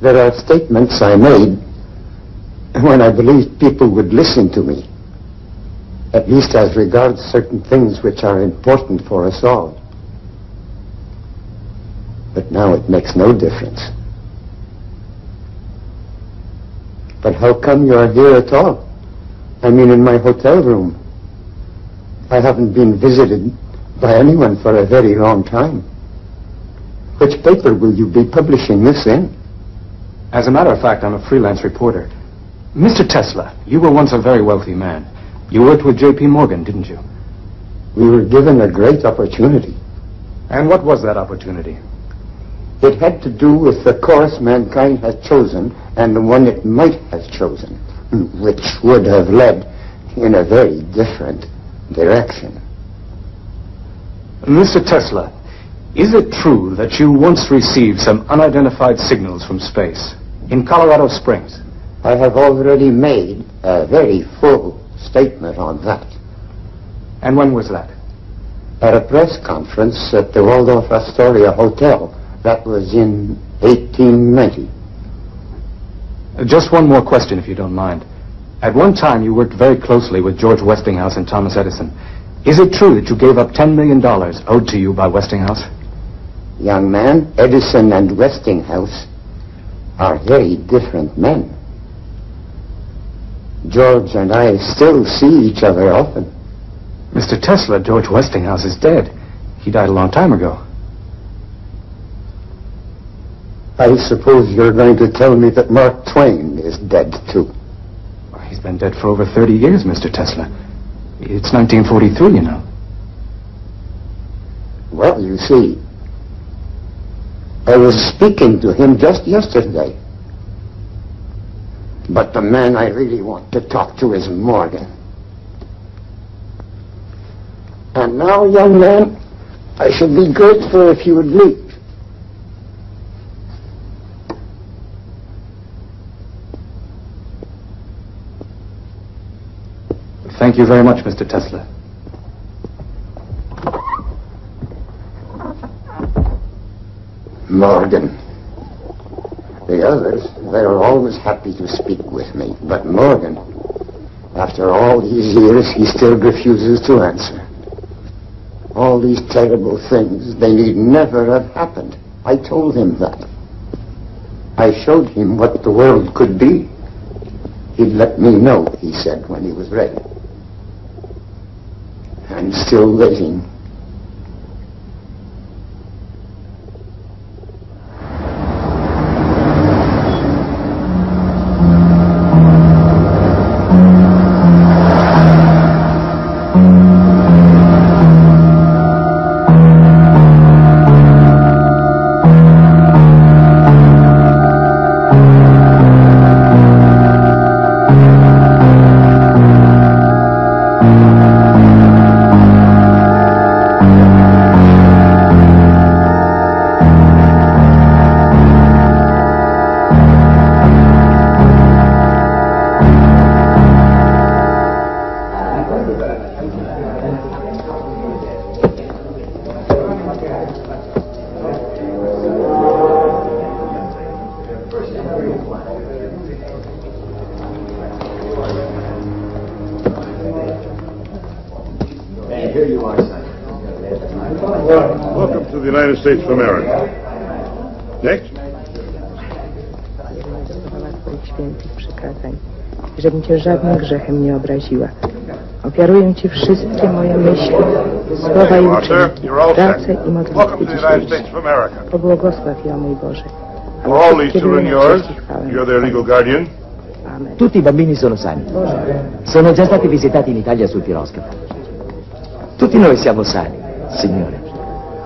There are statements I made when I believed people would listen to me, at least as regards certain things which are important for us all. But now it makes no difference. But how come you are here at all? I mean, in my hotel room. I haven't been visited by anyone for a very long time. Which paper will you be publishing this in? As a matter of fact, I'm a freelance reporter. Mr. Tesla, you were once a very wealthy man. You worked with J.P. Morgan, didn't you? We were given a great opportunity. And what was that opportunity? It had to do with the course mankind has chosen and the one it might have chosen, which would have led in a very different direction. Mr. Tesla, is it true that you once received some unidentified signals from space in Colorado Springs? I have already made a very full statement on that. And when was that? At a press conference at the Waldorf Astoria Hotel. That was in 1890. Just one more question, if you don't mind. At one time, you worked very closely with George Westinghouse and Thomas Edison. Is it true that you gave up $10 million owed to you by Westinghouse? Young man, Edison and Westinghouse are very different men. George and I still see each other often. Mr. Tesla, George Westinghouse is dead. He died a long time ago. I suppose you're going to tell me that Mark Twain is dead, too. He's been dead for over 30 years, Mr. Tesla. It's 1943, you know. Well, you see, I was speaking to him just yesterday. But the man I really want to talk to is Morgan. And now, young man, I should be grateful if you would leave. Thank you very much, Mr. Tesla. Morgan. The others, they are always happy to speak with me. But Morgan, after all these years, he still refuses to answer. All these terrible things, they need never have happened. I told him that. I showed him what the world could be. He'd let me know, he said, when he was ready. I'm still waiting. Here you are, son. Welcome to the United States of America. Next. Twoich świętych przykazań, żebym Cię żadnym grzechem nie obraziła. Ofiaruję Ci wszystkie moje myśli, słowa i uczynki, pracę i modlitwy dzisiejsze. Pobłogosław je, o mój Boże. All these children yours? You're their legal guardian? Amen. Tutti i bambini sono sani. Sono già stati visitati in Italia sul piroscafo. Tutti noi siamo sani, Signore.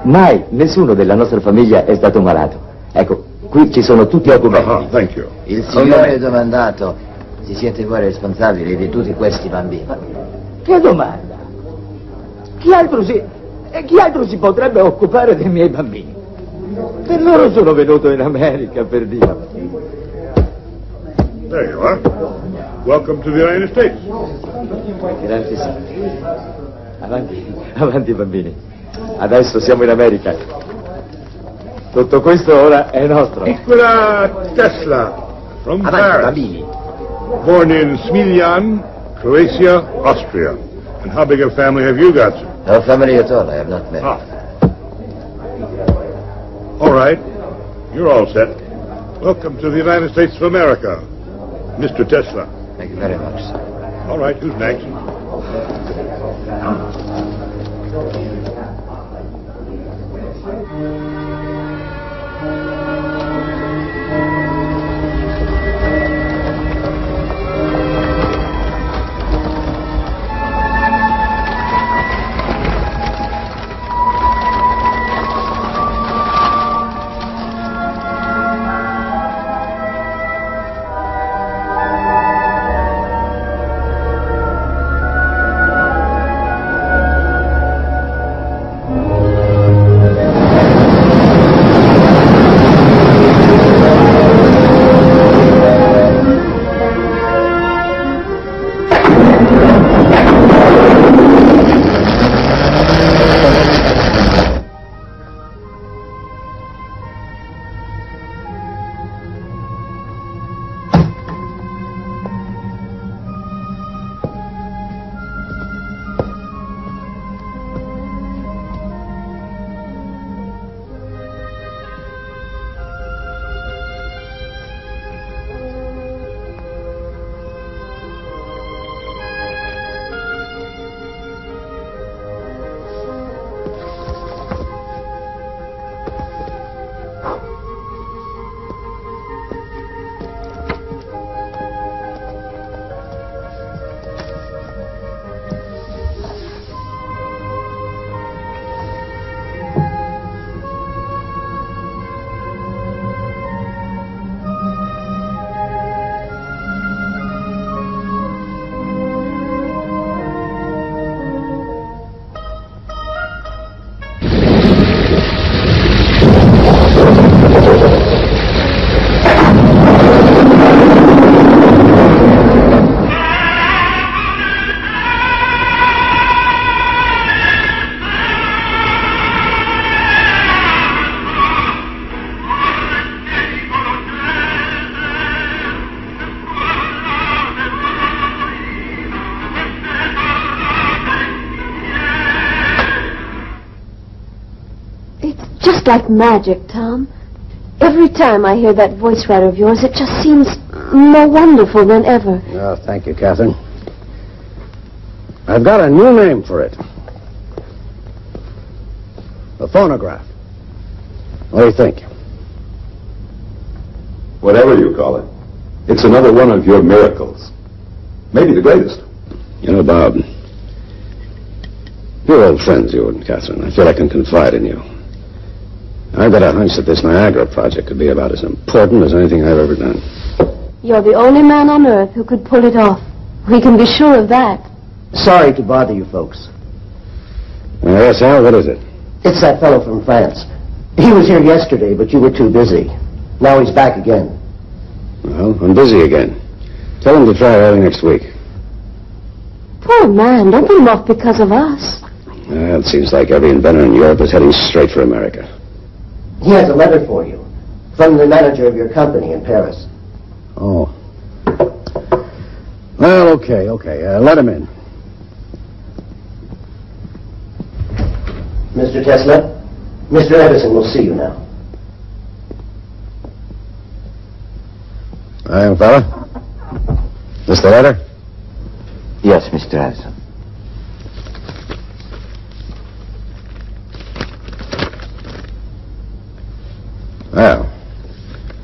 Mai nessuno della nostra famiglia è stato malato. Ecco, qui ci sono tutti i documenti. Thank you. Il signore domandato si siente voi responsabili di tutti questi bambini? Che domanda? Chi altro si potrebbe occupare dei miei bambini? Per loro sono venuto in America, per Dio. There you are. Welcome to the United States. Grazie, signore. Avanti, bambini. Adesso siamo in America. Tutto questo ora è nostro. Nikola Tesla from Avanti, Paris. bambini. Born in Smiljan, Croatia, Austria. And how big a family have you got, sir? No family at all. I have not met. All right. You're all set. Welcome to the United States of America, Mr. Tesla. Thank you very much, sir. All right, who's next? Just like magic, Tom. Every time I hear that voice writer of yours, it just seems more wonderful than ever. Oh, thank you, Catherine. I've got a new name for it. The phonograph. What do you think? Whatever you call it, it's another one of your miracles. Maybe the greatest. You know, Bob, you're old friends, you and Catherine. I feel I can confide in you. I've got a hunch that this Niagara project could be about as important as anything I've ever done. You're the only man on Earth who could pull it off. We can be sure of that. Sorry to bother you folks. Yes, Al, what is it? It's that fellow from France. He was here yesterday, but you were too busy. Now he's back again. Well, I'm busy again. Tell him to try early next week. Poor man, don't put him off because of us. It seems like every inventor in Europe is heading straight for America. He has a letter for you from the manager of your company in Paris. Oh. Well, okay. Let him in. Mr. Tesla, Mr. Edison will see you now. Young fella. This the letter? Yes, Mr. Edison. Well,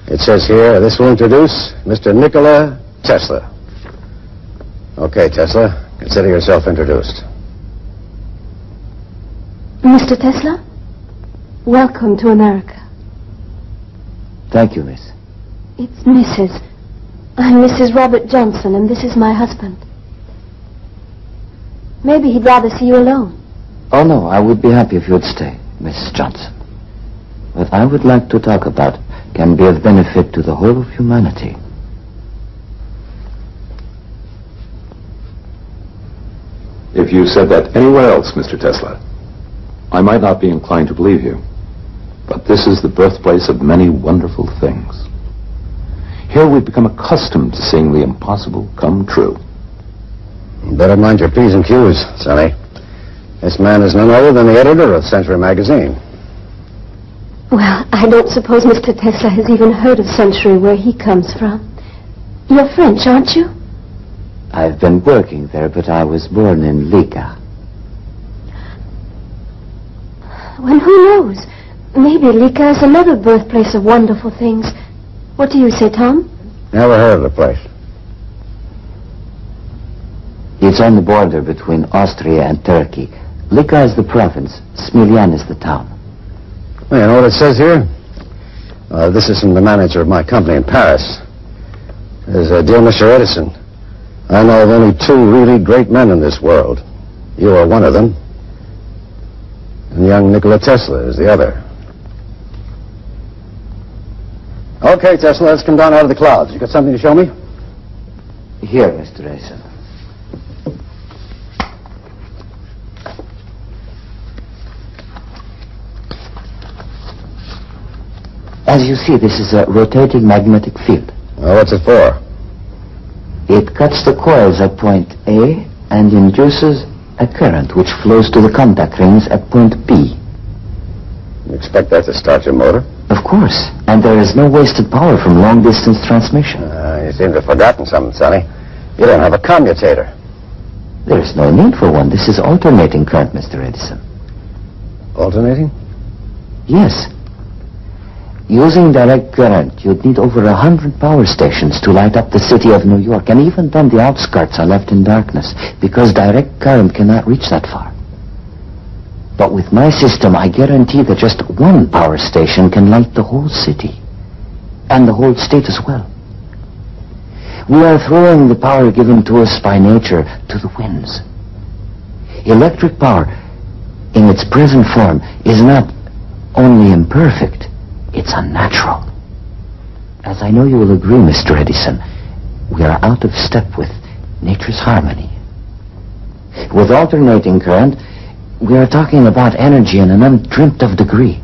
it says here, this will introduce Mr. Nikola Tesla. Okay, Tesla, consider yourself introduced. Mr. Tesla, welcome to America. Thank you, miss. It's Mrs. I'm Mrs. Robert Johnson, and this is my husband. Maybe he'd rather see you alone. Oh, no, I would be happy if you'd stay, Mrs. Johnson. What I would like to talk about can be of benefit to the whole of humanity. If you said that anywhere else, Mr. Tesla, I might not be inclined to believe you. But this is the birthplace of many wonderful things. Here we've become accustomed to seeing the impossible come true. Better mind your P's and Q's, Sonny. This man is none other than the editor of Century magazine. Well, I don't suppose Mr. Tesla has even heard of Century, where he comes from. You're French, aren't you? I've been working there, but I was born in Liga. Well, who knows? Maybe Liga is another birthplace of wonderful things. What do you say, Tom? Never heard of the place. It's on the border between Austria and Turkey. Liga is the province. Smiljan is the town. Well, you know what it says here? This is from the manager of my company in Paris. It says, Dear Mr. Edison, I know of only two really great men in this world. You are one of them. And young Nikola Tesla is the other. Okay, Tesla, let's come down out of the clouds. You got something to show me? Here, Mr. Edison. As you see, this is a rotating magnetic field. Well, what's it for? It cuts the coils at point A and induces a current which flows to the contact rings at point B. You expect that to start your motor? Of course, and there is no wasted power from long-distance transmission. You seem to have forgotten something, Sonny. You don't have a commutator. There is no need for one. This is alternating current, Mr. Edison. Alternating? Yes. Using direct current, you'd need over 100 power stations to light up the city of New York, and even then the outskirts are left in darkness, because direct current cannot reach that far. But with my system, I guarantee that just one power station can light the whole city, and the whole state as well. We are throwing the power given to us by nature to the winds. Electric power, in its present form, is not only imperfect, it's unnatural. As I know you will agree, Mr. Edison, we are out of step with nature's harmony. With alternating current, we are talking about energy in an undreamt of degree.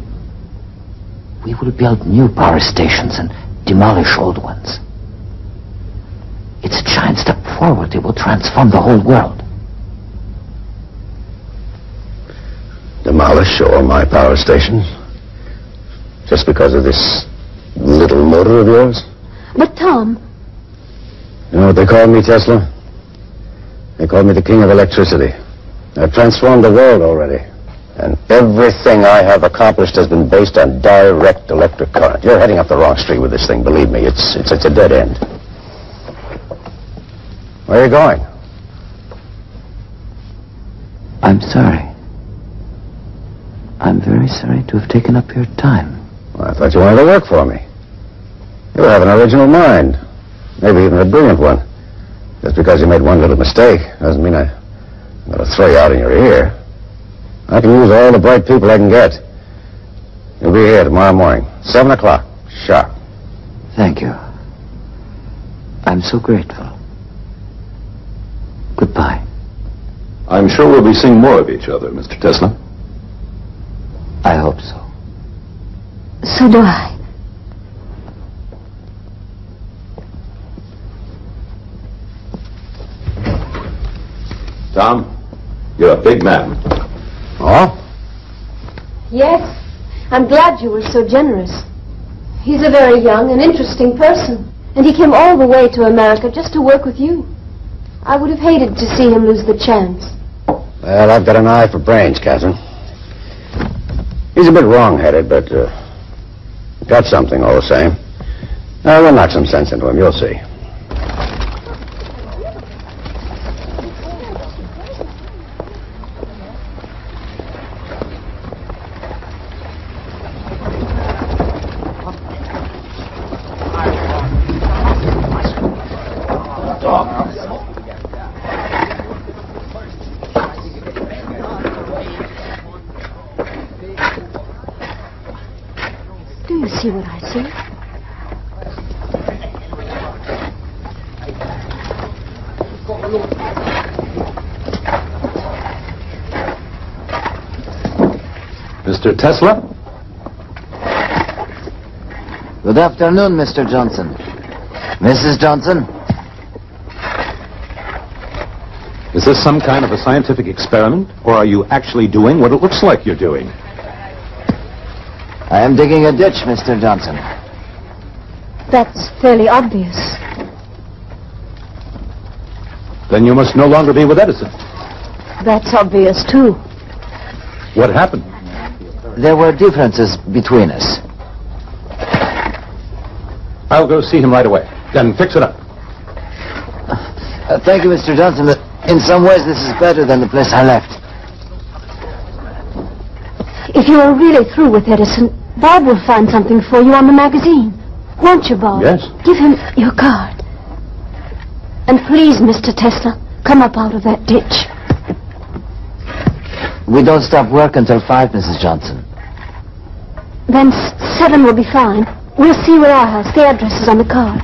We will build new power stations and demolish old ones. It's a giant step forward. It will transform the whole world. Demolish all my power stations? Just because of this little motor of yours? But, Tom... You know what they call me, Tesla? They call me the king of electricity. I've transformed the world already. And everything I have accomplished has been based on direct electric current. You're heading up the wrong street with this thing, believe me. It's a dead end. Where are you going? I'm sorry. I'm very sorry to have taken up your time. Well, I thought you wanted to work for me. You have an original mind. Maybe even a brilliant one. Just because you made one little mistake doesn't mean I'm going to throw you out in your ear. I can use all the bright people I can get. You'll be here tomorrow morning, 7 o'clock, sharp. Thank you. I'm so grateful. Goodbye. I'm sure we'll be seeing more of each other, Mr. Tesla. I hope so. So do I. Tom, you're a big man. Oh? Yes, I'm glad you were so generous. He's a very young and interesting person, and he came all the way to America just to work with you. I would have hated to see him lose the chance. Well, I've got an eye for brains, Catherine. He's a bit wrong-headed, but got something all the same. We'll knock some sense into him, you'll see. Do you see what I see? Mr. Tesla? Good afternoon, Mr. Johnson. Mrs. Johnson? Is this some kind of a scientific experiment, or are you actually doing what it looks like you're doing? I am digging a ditch, Mr. Johnson. That's fairly obvious. Then you must no longer be with Edison. That's obvious, too. What happened? There were differences between us. I'll go see him right away. Then fix it up. Thank you, Mr. Johnson, but in some ways this is better than the place I left. If you are really through with Edison, Bob will find something for you on the magazine. Won't you, Bob? Yes. Give him your card. And please, Mr. Tesla, come up out of that ditch. We don't stop work until 5, Mrs. Johnson. Then 7 will be fine. We'll see you at our house. The address is on the card.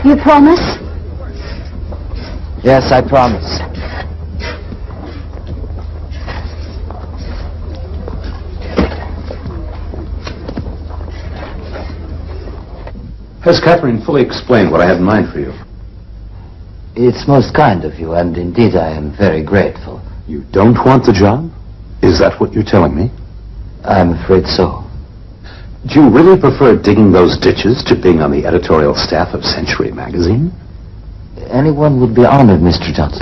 You promise? Yes, I promise. Has Catherine fully explained what I had in mind for you? It's most kind of you, and indeed I am very grateful. You don't want the job? Is that what you're telling me? I'm afraid so. Do you really prefer digging those ditches to being on the editorial staff of Century magazine? Anyone would be honored, Mr. Johnson.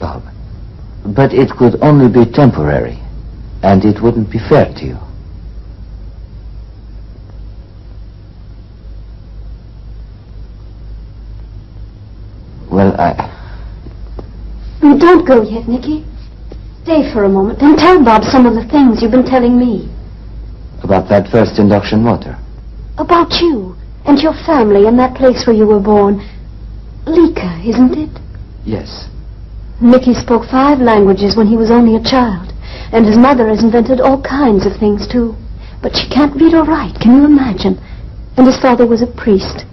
Bob. But it could only be temporary, and it wouldn't be fair to you. Well, Don't go yet, Nicky. Stay for a moment and tell Bob some of the things you've been telling me. About that first induction motor. About you and your family and that place where you were born. Lika, isn't it? Yes. Nicky spoke 5 languages when he was only a child, and his mother has invented all kinds of things, too. But she can't read or write, can you imagine? And his father was a priest.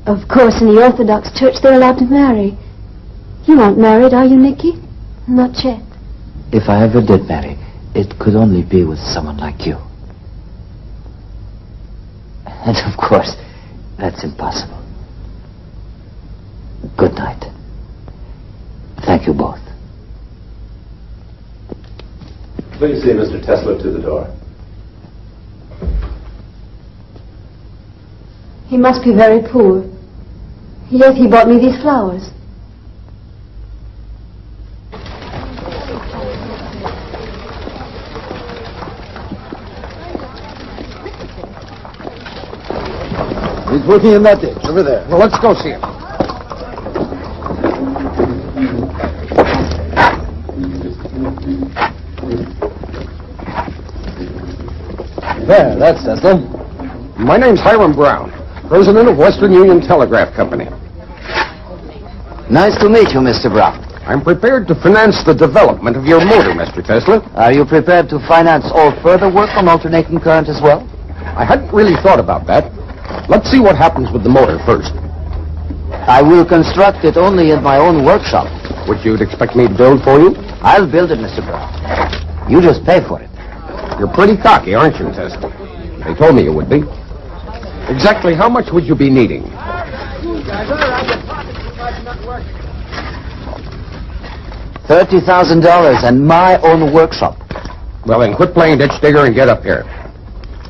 Of course, in the Orthodox Church, they're allowed to marry. You aren't married, are you, Nicky? Not yet. If I ever did marry, it could only be with someone like you. And of course, that's impossible. Good night. Thank you both. Please see Mr. Tesla to the door. He must be very poor. Yet he bought me these flowers. He's working in that ditch, over there. Well, let's go see him. There, that's Tesla. My name's Hiram Brown, president of Western Union Telegraph Company. Nice to meet you, Mr. Brown. I'm prepared to finance the development of your motor, Mr. Tesla. Are you prepared to finance all further work on alternating current as well? I hadn't really thought about that. Let's see what happens with the motor first. I will construct it only in my own workshop. Which you'd expect me to build for you? I'll build it, Mr. Brown. You just pay for it. You're pretty cocky, aren't you, Tesla? They told me you would be. Exactly how much would you be needing? $30,000 and my own workshop. Well, then quit playing ditch digger and get up here.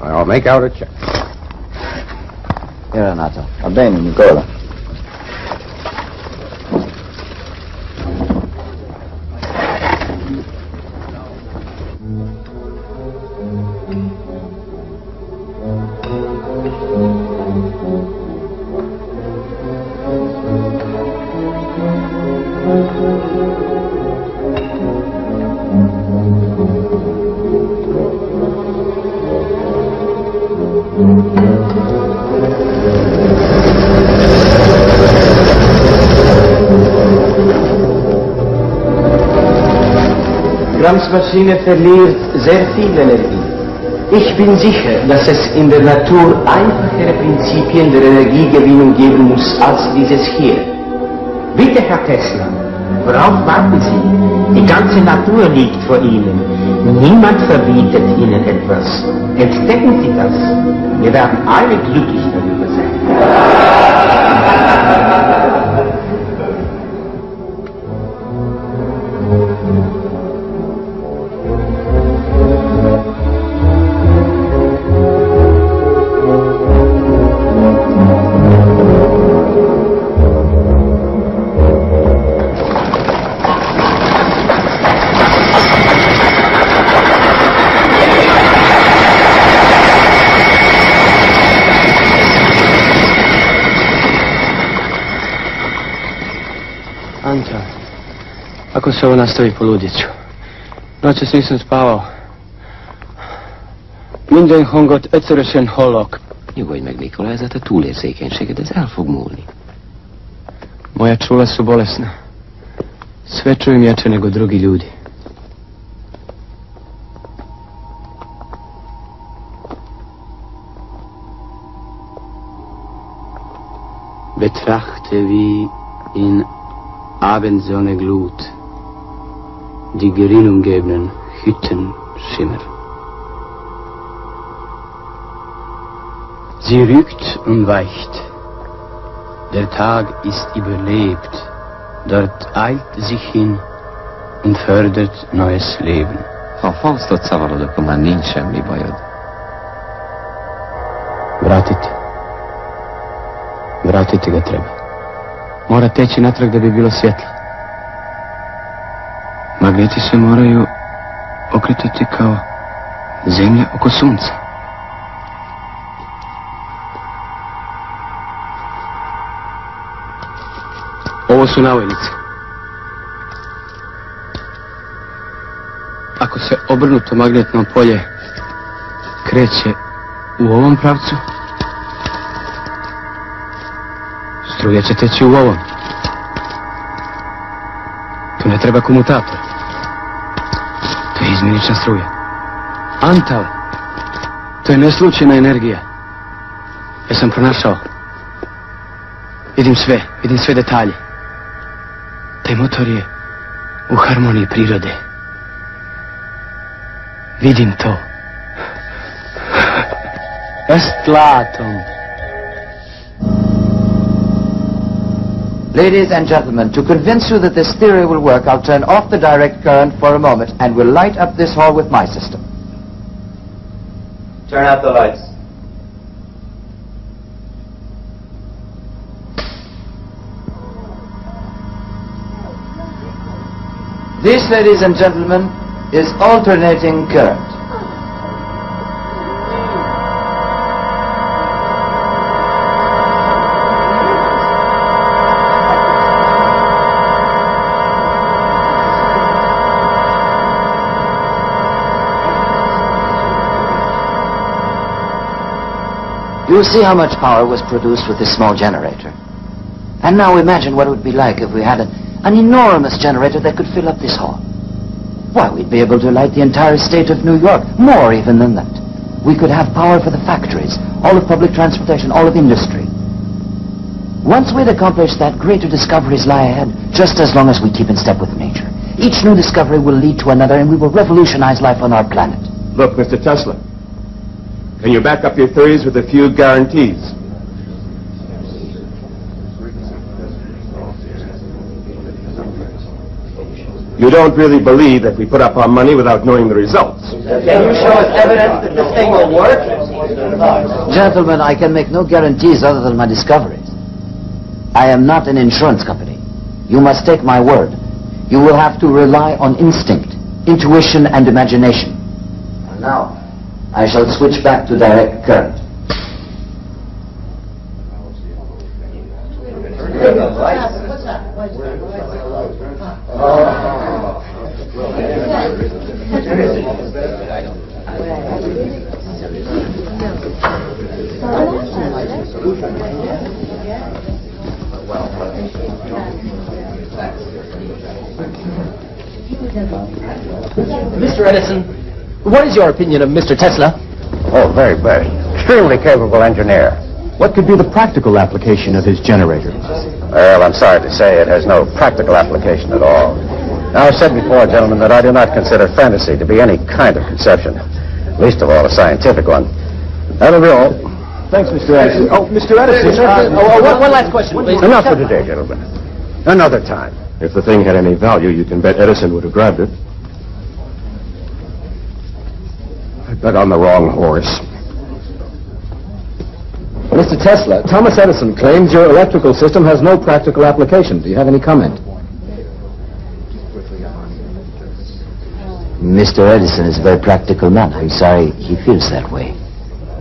I'll make out a check. Here, Renato. Va bene, Nicola. Grams Maschine verliert sehr viel Energie. Ich bin sicher, dass es in der Natur einfachere Prinzipien der Energiegewinnung geben muss als dieses hier. Bitte, Herr Tesla, worauf warten Sie? Die ganze Natur liegt vor Ihnen. Niemand verbietet Ihnen etwas. Entdecken Sie das. Wir werden alle glücklich darüber sein. Anta, ako se ovo nastavi, poludit ću. Noćas nisam spavao. Minden hangot egyszerűen hallok. Nyugodj meg, Nikola, ez a te túlérzékenységed, ez el fog múlni. Moja čula su bolesna. Sve čujem jače nego drugi ljudi. Betrachte wie in Abendsonneglut die geringumgebenen Hütten schimmer. Sie rückt und weicht. Der Tag ist überlebt. Dort eilt sich hin und fördert neues Leben. Ha Faustot szavarod, akkor már nincs semmi bajod. Vratiti ga treba. Mora teći natrag da bi bilo svjetlo. Magneti se moraju okretati kao zemlja oko sunca. Ovo su navojnice. Ako se obrnuto magnetno polje kreće u ovom pravcu, struja će teći u ovom. Tu ne treba komutator. To je izmjenična struja. Antal. To je neslučajna energija. Ja sam pronašao. Vidim sve detalje. Taj motor je u harmoniji prirode. Vidim to. Estlatom. Ladies and gentlemen, to convince you that this theory will work, I'll turn off the direct current for a moment and we'll light up this hall with my system. Turn out the lights. This, ladies and gentlemen, is alternating current. You see how much power was produced with this small generator. And now imagine what it would be like if we had an enormous generator that could fill up this hall. Why, we'd be able to light the entire state of New York, more even than that. We could have power for the factories, all of public transportation, all of industry. Once we'd accomplished that, greater discoveries lie ahead, just as long as we keep in step with nature. Each new discovery will lead to another, and we will revolutionize life on our planet. Look, Mr. Tesla, can you back up your theories with a few guarantees? You don't really believe that we put up our money without knowing the results. Can you show us evidence that this thing will work? Gentlemen, I can make no guarantees other than my discoveries. I am not an insurance company. You must take my word. You will have to rely on instinct, intuition, and imagination. And now, I shall switch back to direct current. Mr. Edison, what is your opinion of Mr. Tesla? Oh, very, very. Extremely capable engineer. What could be the practical application of his generator? Well, I'm sorry to say it has no practical application at all. Now, I've said before, gentlemen, that I do not consider fantasy to be any kind of conception, least of all a scientific one. That'll be all. Thanks, Mr. Edison. Oh, Mr. Edison. One last question, please. Enough for today, gentlemen. Another time. If the thing had any value, you can bet Edison would have grabbed it. I bet on the wrong horse. Mr. Tesla, Thomas Edison claims your electrical system has no practical application. Do you have any comment? Mr. Edison is a very practical man. I'm sorry he feels that way.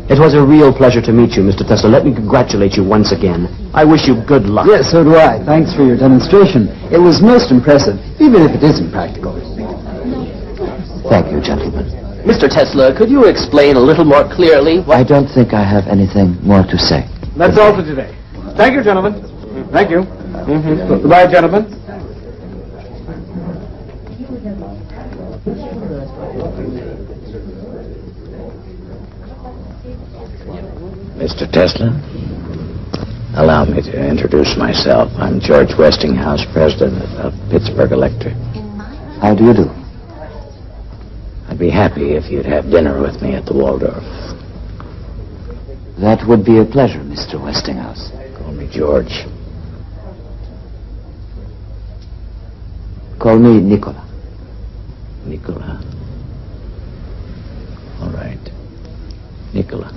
It was a real pleasure to meet you, Mr. Tesla. Let me congratulate you once again. I wish you good luck. Yes, so do I. Thanks for your demonstration. It was most impressive, even if it isn't practical. Thank you, gentlemen. Mr. Tesla, could you explain a little more clearly what... I don't think I have anything more to say. That's all for today. Thank you, gentlemen. Thank you. Goodbye, gentlemen. Mr. Tesla, allow me to introduce myself. I'm George Westinghouse, president of Pittsburgh Electric. How do you do? I'd be happy if you'd have dinner with me at the Waldorf. That would be a pleasure, Mr. Westinghouse. Call me George. Call me Nikola. Nikola. All right. Nikola.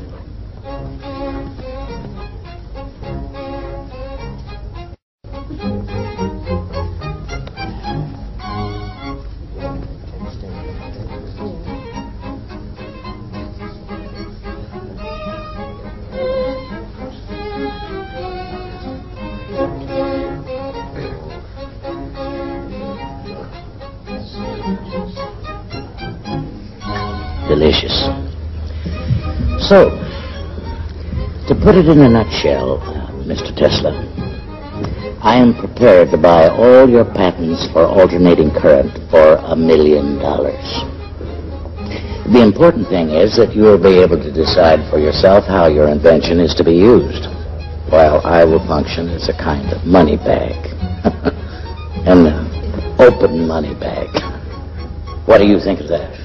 Delicious. So, to put it in a nutshell, Mr. Tesla, I am prepared to buy all your patents for alternating current for $1 million. The important thing is that you will be able to decide for yourself how your invention is to be used, while I will function as a kind of money bag. An open money bag. What do you think of that?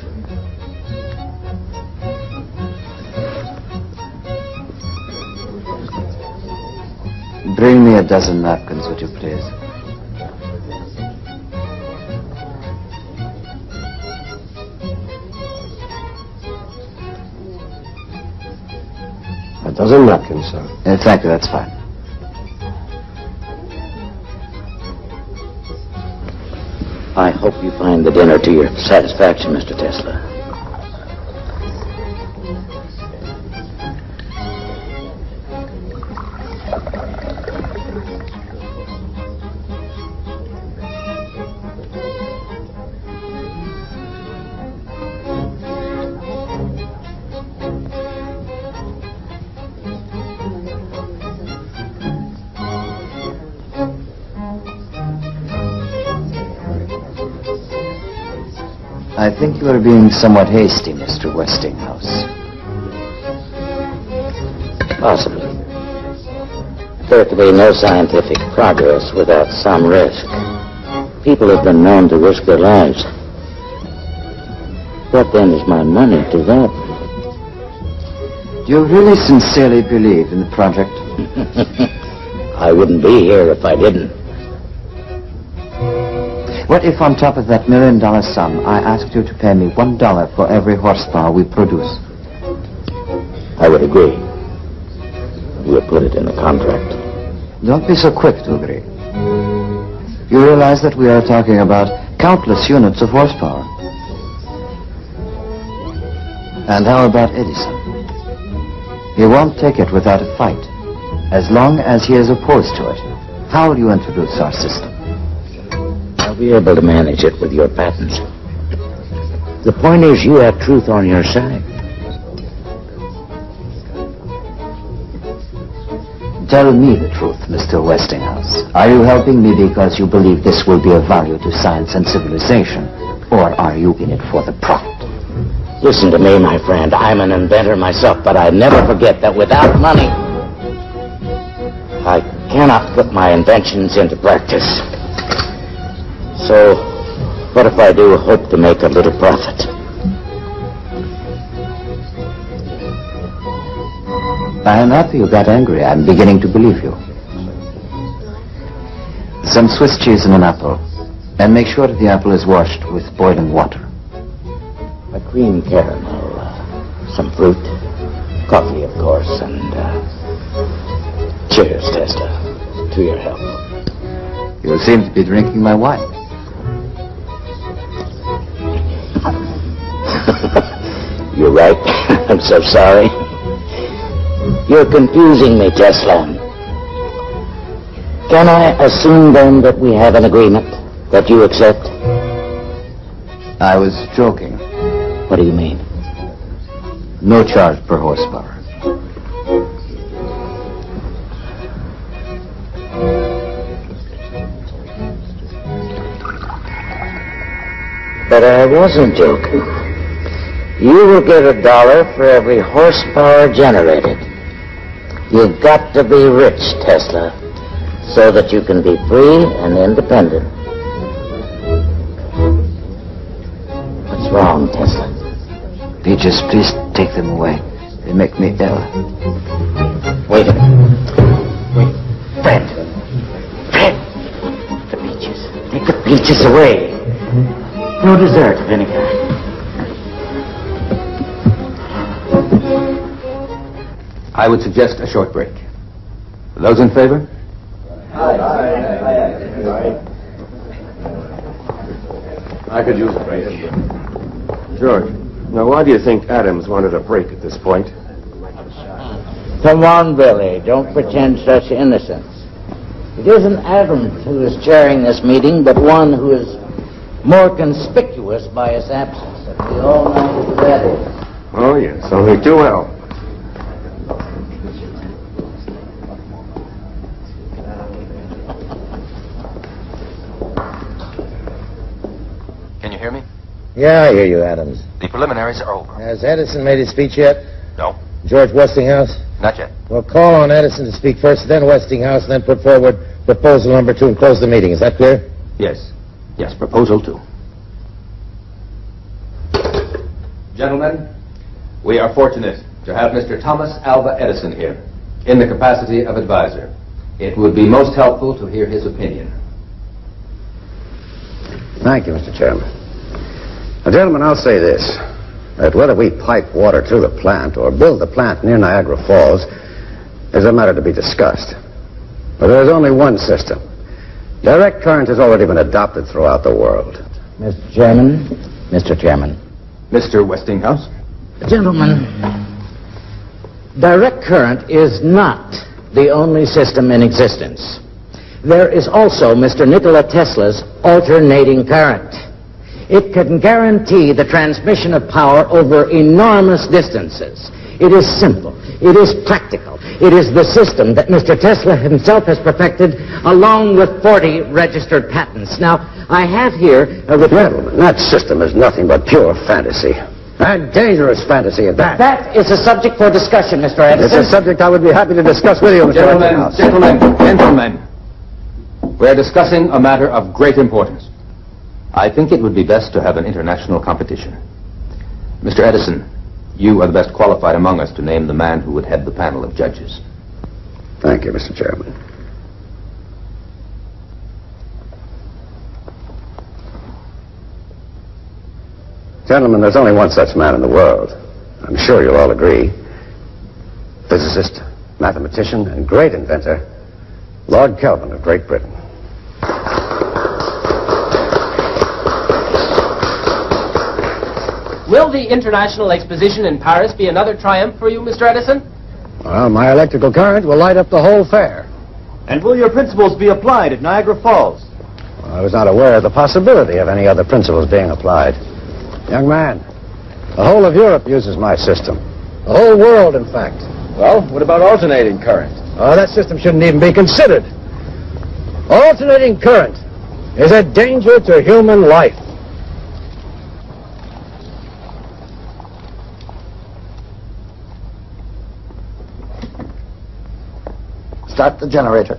Bring me a dozen napkins, would you please? A dozen napkins, sir. Thank you, that's fine. I hope you find the dinner to your satisfaction, Mr. Tesla. I think you are being somewhat hasty, Mr. Westinghouse. Possibly. There to be no scientific progress without some risk. People have been known to risk their lives. What then is my money to that? Do you really sincerely believe in the project? I wouldn't be here if I didn't. What if on top of that $1 million sum, I asked you to pay me $1 for every horsepower we produce? I would agree. We'll put it in the contract. Don't be so quick to agree. You realize that we are talking about countless units of horsepower. And how about Edison? He won't take it without a fight. As long as he is opposed to it, how will you introduce our system? I'll be able to manage it with your patents. The point is, you have truth on your side. Tell me the truth, Mr. Westinghouse. Are you helping me because you believe this will be of value to science and civilization? Or are you in it for the profit? Listen to me, my friend. I'm an inventor myself, but I never forget that without money, I cannot put my inventions into practice. So, what if I do hope to make a little profit? I am happy you got angry. I'm beginning to believe you. Some Swiss cheese and an apple. And make sure that the apple is washed with boiling water. A cream caramel, some fruit, coffee, of course, and cheers, Tesla, to your health. You seem to be drinking my wine. You're right. I'm so sorry. You're confusing me, Tesla. Can I assume, then, that we have an agreement that you accept? I was joking. What do you mean? No charge per horsepower. But I wasn't joking. You will get $1 for every horsepower generated. You've got to be rich, Tesla, so that you can be free and independent. What's wrong, Tesla? Peaches, please take them away. They make me ill. Wait a minute. Wait. Fred! The peaches. Take the peaches away. No dessert of any kind. I would suggest a short break. Those in favor? I could use a break. George, now why do you think Adams wanted a break at this point? Come on, Billy. Don't pretend such innocence. It isn't Adams who is chairing this meeting, but one who is more conspicuous by his absence. And we all know who that is. Oh, yes, only too well. Can you hear me? Yeah, I hear you, Adams. The preliminaries are over. Has Edison made his speech yet? No, George Westinghouse? not yet. Well, call on Edison to speak first, then Westinghouse, and then put forward proposal number 2 and close the meeting. Is that clear? Yes. Yes, proposal 2. Gentlemen, we are fortunate to have Mr. Thomas Alva Edison here in the capacity of advisor. It would be most helpful to hear his opinion. Thank you, Mr. Chairman. Now, gentlemen, I'll say this, that whether we pipe water to the plant or build the plant near Niagara Falls is a matter to be discussed. But there is only one system. Direct current has already been adopted throughout the world. Mr. Chairman. Mr. Chairman. Mr. Westinghouse? Gentlemen, direct current is not the only system in existence. There is also Mr. Nikola Tesla's alternating current. It can guarantee the transmission of power over enormous distances. It is simple. It is practical. It is the system that Mr. Tesla himself has perfected, along with 40 registered patents. Now, I have here a... Gentlemen, that system is nothing but pure fantasy. And dangerous fantasy at that. That is a subject for discussion, Mr. Edison. It's a subject I would be happy to discuss with you, Mr. Westinghouse. Gentlemen. We're discussing a matter of great importance. I think it would be best to have an international competition. Mr. Edison, you are the best qualified among us to name the man who would head the panel of judges. Thank you, Mr. Chairman. Gentlemen, there's only one such man in the world. I'm sure you'll all agree. Physicist, mathematician, and great inventor, Lord Kelvin of Great Britain. Will the International Exposition in Paris be another triumph for you, Mr. Edison? Well, my electrical current will light up the whole fair. And will your principles be applied at Niagara Falls? Well, I was not aware of the possibility of any other principles being applied. Young man, the whole of Europe uses my system. The whole world, in fact. Well, what about alternating current? Oh, that system shouldn't even be considered. Alternating current is a danger to human life. Start the generator.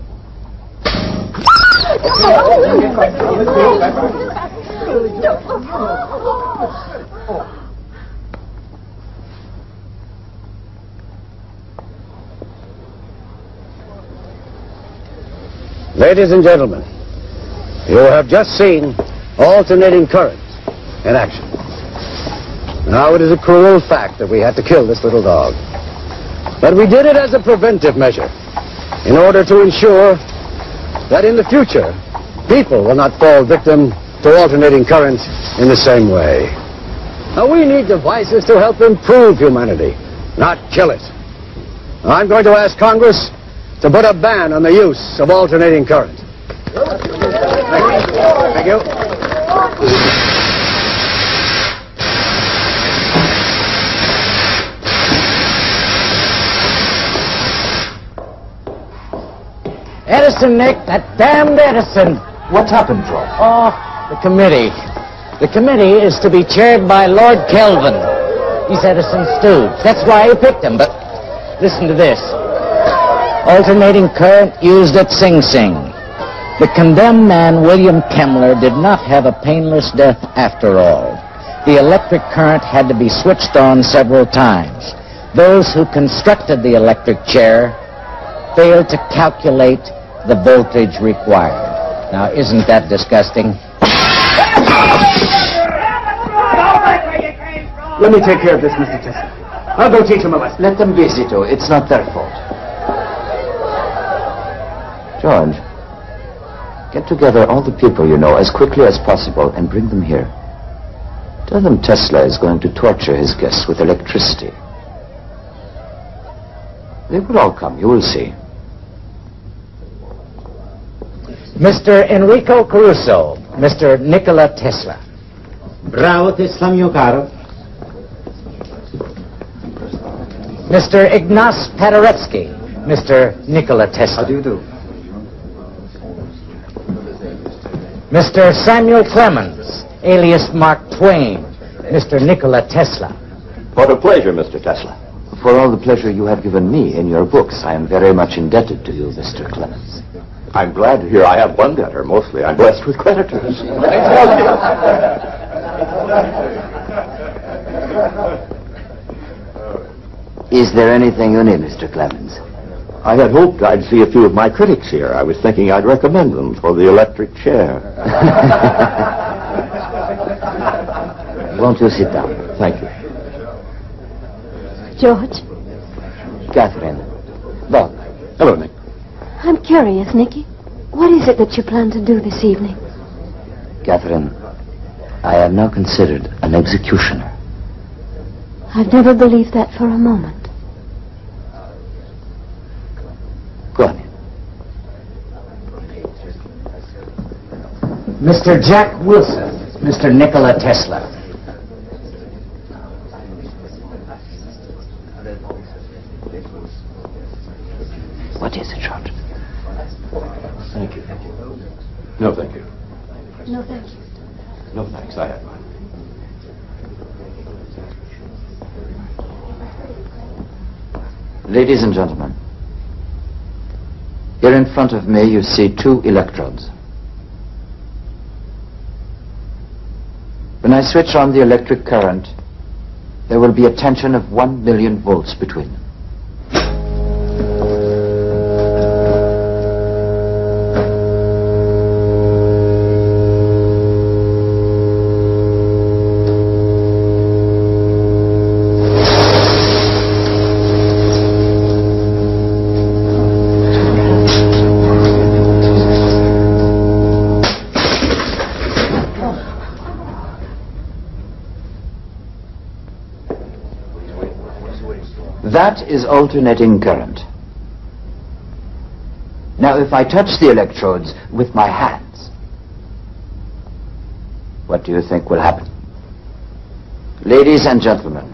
Ladies and gentlemen, you have just seen alternating current in action. Now, it is a cruel fact that we had to kill this little dog. But we did it as a preventive measure in order to ensure that in the future, people will not fall victim to alternating current in the same way. Now, we need devices to help improve humanity, not kill it. Now, I'm going to ask Congress to put a ban on the use of alternating current. Thank you. Edison, Nick, that damned Edison. What's happened, George? Oh, the committee. The committee is to be chaired by Lord Kelvin. He's Edison's stooge. That's why he picked him, but listen to this. Alternating current used at Sing Sing. The condemned man, William Kemmler, did not have a painless death after all. The electric current had to be switched on several times. Those who constructed the electric chair failed to calculate the voltage required. Now, isn't that disgusting? Let me take care of this, Mr. Tesla. I'll go teach them a lesson. Let them be, Zito. It's not their fault. George, get together all the people you know as quickly as possible and bring them here. Tell them Tesla is going to torture his guests with electricity. They will all come, you will see. Mr. Enrico Caruso, Mr. Nikola Tesla. Bravo Tesla, mio caro. Mr. Ignace Paderewski, Mr. Nikola Tesla. How do you do? Mr. Samuel Clemens, alias Mark Twain, Mr. Nikola Tesla. What a pleasure, Mr. Tesla. For all the pleasure you have given me in your books, I am very much indebted to you, Mr. Clemens. I'm glad to hear I have one debtor. Mostly I'm blessed with creditors. Is there anything you need, Mr. Clemens? I had hoped I'd see a few of my critics here. I was thinking I'd recommend them for the electric chair. Won't you sit down? Thank you. George, Catherine. Bob. Hello, Nick. I'm curious, Nicky. What is it that you plan to do this evening? Catherine, I am now considered an executioner. I've never believed that for a moment. Go on. Mr. Jack Wilson, Mr. Nikola Tesla. What is it, George? Thank you. No, thank you. No, thank you. No, thanks. I had mine. Ladies and gentlemen, here in front of me you see two electrodes. When I switch on the electric current, there will be a tension of 1 million volts between them. That is alternating current. Now, if I touch the electrodes with my hands, what do you think will happen? Ladies and gentlemen,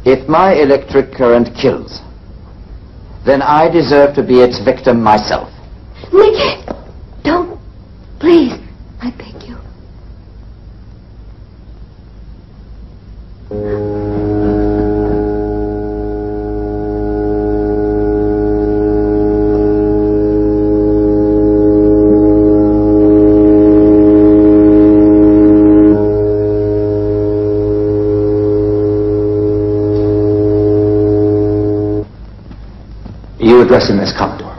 if my electric current kills, then I deserve to be its victim myself. Nicky! Don't. Please, I beg you. You address him as Commodore.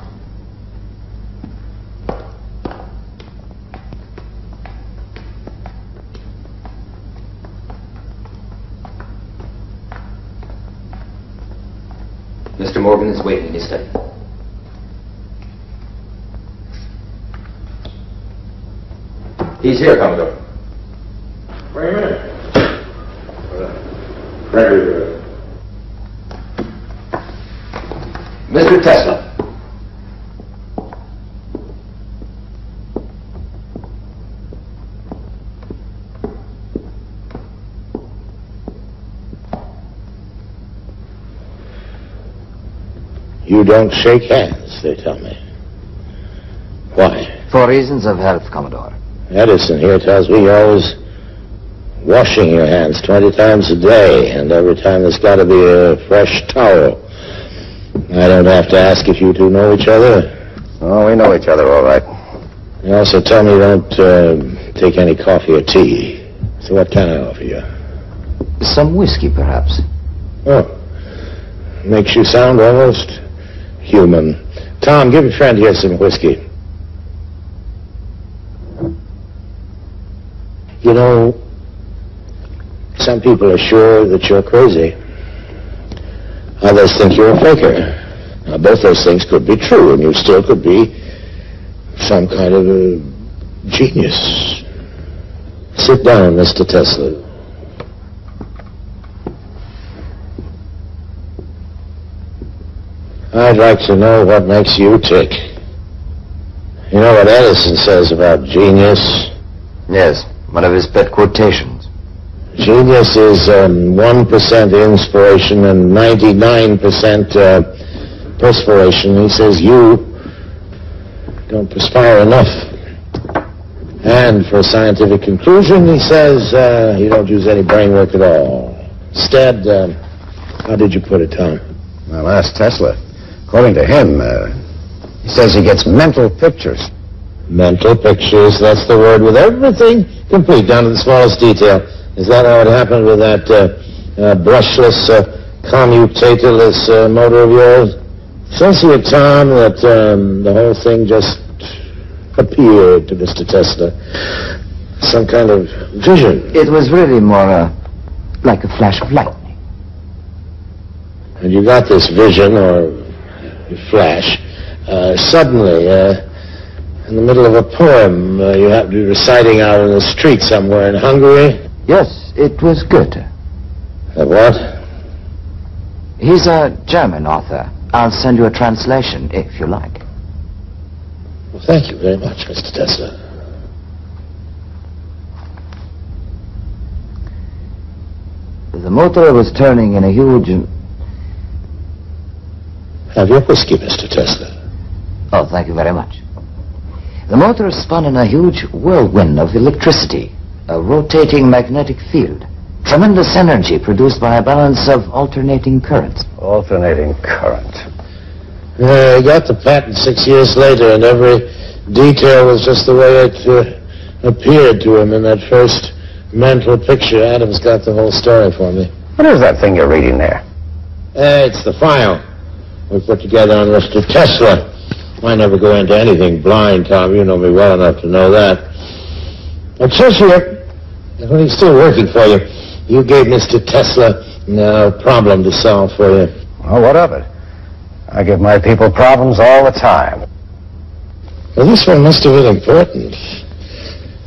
Mr. Morgan is waiting in his study. He's here, Commodore. Wait a minute. Gregory. Mr. Tesla. You don't shake hands, they tell me. Why? For reasons of health, Commodore. Edison here tells me you're always washing your hands 20 times a day, and every time there's got to be a fresh towel. I don't have to ask if you two know each other. Oh, we know each other all right. You also tell me you don't take any coffee or tea. So what can I offer you? Some whiskey, perhaps. Oh. Makes you sound almost human. Tom, give your friend here some whiskey. You know, some people are sure that you're crazy. Others think you're a faker. Now, both those things could be true, and you still could be some kind of a genius. Sit down, Mr. Tesla. I'd like to know what makes you tick. You know what Edison says about genius? Yes, one of his pet quotations. Genius is 1% inspiration and 99% perspiration. He says you don't perspire enough. And for a scientific conclusion, he says you don't use any brain work at all. Instead, how did you put it, Tom? Well, ask Tesla. According to him, he says he gets mental pictures. Mental pictures, that's the word, with everything complete, down to the smallest detail. Is that how it happened with that brushless, commutatorless motor of yours? Says here, Tom, that the whole thing just appeared to Mr. Tesla. Some kind of vision. It was really more like a flash of lightning. And you got this vision, or flash, suddenly, in the middle of a poem. You happened to be reciting out in the street somewhere in Hungary. Yes, it was Goethe. What? He's a German author. I'll send you a translation, if you like. Well, thank you very much, Mr. Tesla. The motor was turning in a huge... Have your whiskey, Mr. Tesla. Oh, thank you very much. The motor spun in a huge whirlwind of electricity, a rotating magnetic field, tremendous energy produced by a balance of alternating currents. Alternating current. He got the patent 6 years later, and every detail was just the way it appeared to him in that first mental picture. Adam's got the whole story for me. What is that thing you're reading there? It's the file we put together on Mr. Tesla. I never go into anything blind, Tom. You know me well enough to know that. It says here that when he's still working for you, you gave Mr. Tesla a problem to solve for you. Well, what of it? I give my people problems all the time. Well, this one must have been important.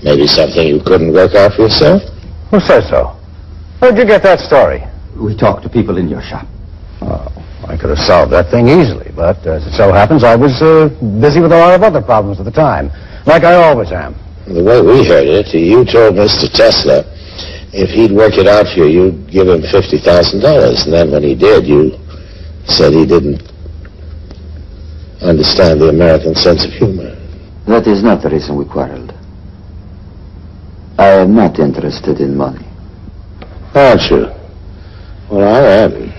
Maybe something you couldn't work out for yourself? Who says so? Where'd you get that story? We talked to people in your shop. Oh, I could have solved that thing easily, but as it so happens, I was busy with a lot of other problems at the time, like I always am. The way we heard it, you told Mr. Tesla if he'd work it out for you, you'd give him $50,000. And then when he did, you said he didn't understand the American sense of humor. That is not the reason we quarreled. I am not interested in money. Aren't you? Well, I am.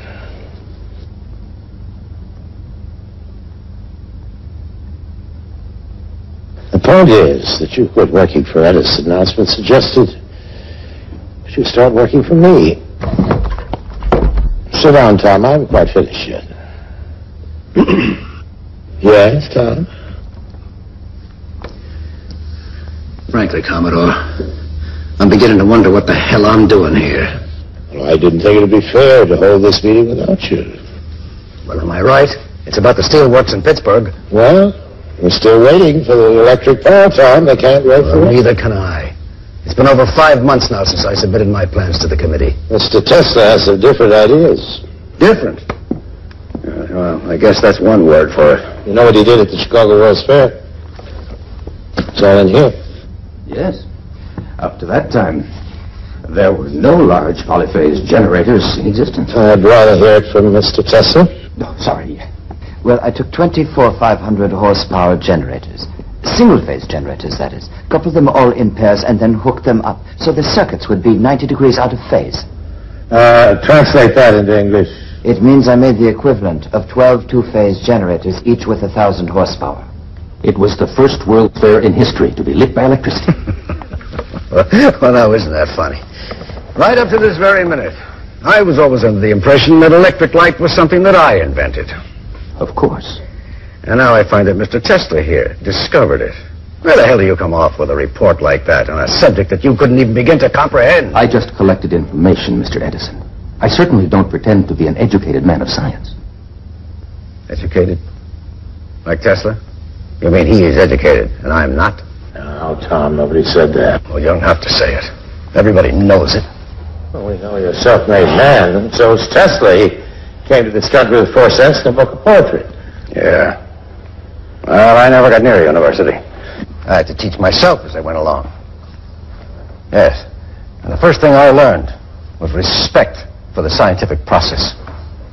The point is that you quit working for Edison. Now it's been suggested that you start working for me. Sit down, Tom. I haven't quite finished yet. Yes, Tom? Frankly, Commodore, I'm beginning to wonder what the hell I'm doing here. Well, I didn't think it'd be fair to hold this meeting without you. Well, am I right? It's about the steelworks in Pittsburgh. Well, we're still waiting for the electric power, Tom. They can't wait for it. Neither can I. It's been over 5 months now since I submitted my plans to the committee. Mr. Tesla has some different ideas. Different? Well, I guess that's one word for it. You know what he did at the Chicago World's Fair? It's all in here. Yes. Up to that time, there were no large polyphase generators in existence. I'd rather hear it from Mr. Tesla. No, sorry. Well, I took 24 500 horsepower generators. Single-phase generators, that is. Coupled them all in pairs and then hooked them up. So the circuits would be 90 degrees out of phase. Translate that into English. It means I made the equivalent of 12 two-phase generators, each with 1,000 horsepower. It was the first World Fair in history to be lit by electricity. Well, now, isn't that funny? Right up to this very minute, I was always under the impression that electric light was something that I invented. Of course. And now I find that Mr. Tesla here discovered it. Where the hell do you come off with a report like that on a subject that you couldn't even begin to comprehend? I just collected information, Mr. Edison. I certainly don't pretend to be an educated man of science. Educated? Like Tesla? You mean he is educated, and I'm not? No, Tom, nobody said that. Well, you don't have to say it. Everybody knows it. Well, we know you're a self-made man, and so is Tesla. He came to this country with 4 cents and a book of poetry. Yeah. Well, I never got near university. I had to teach myself as I went along. Yes. And the first thing I learned was respect for the scientific process.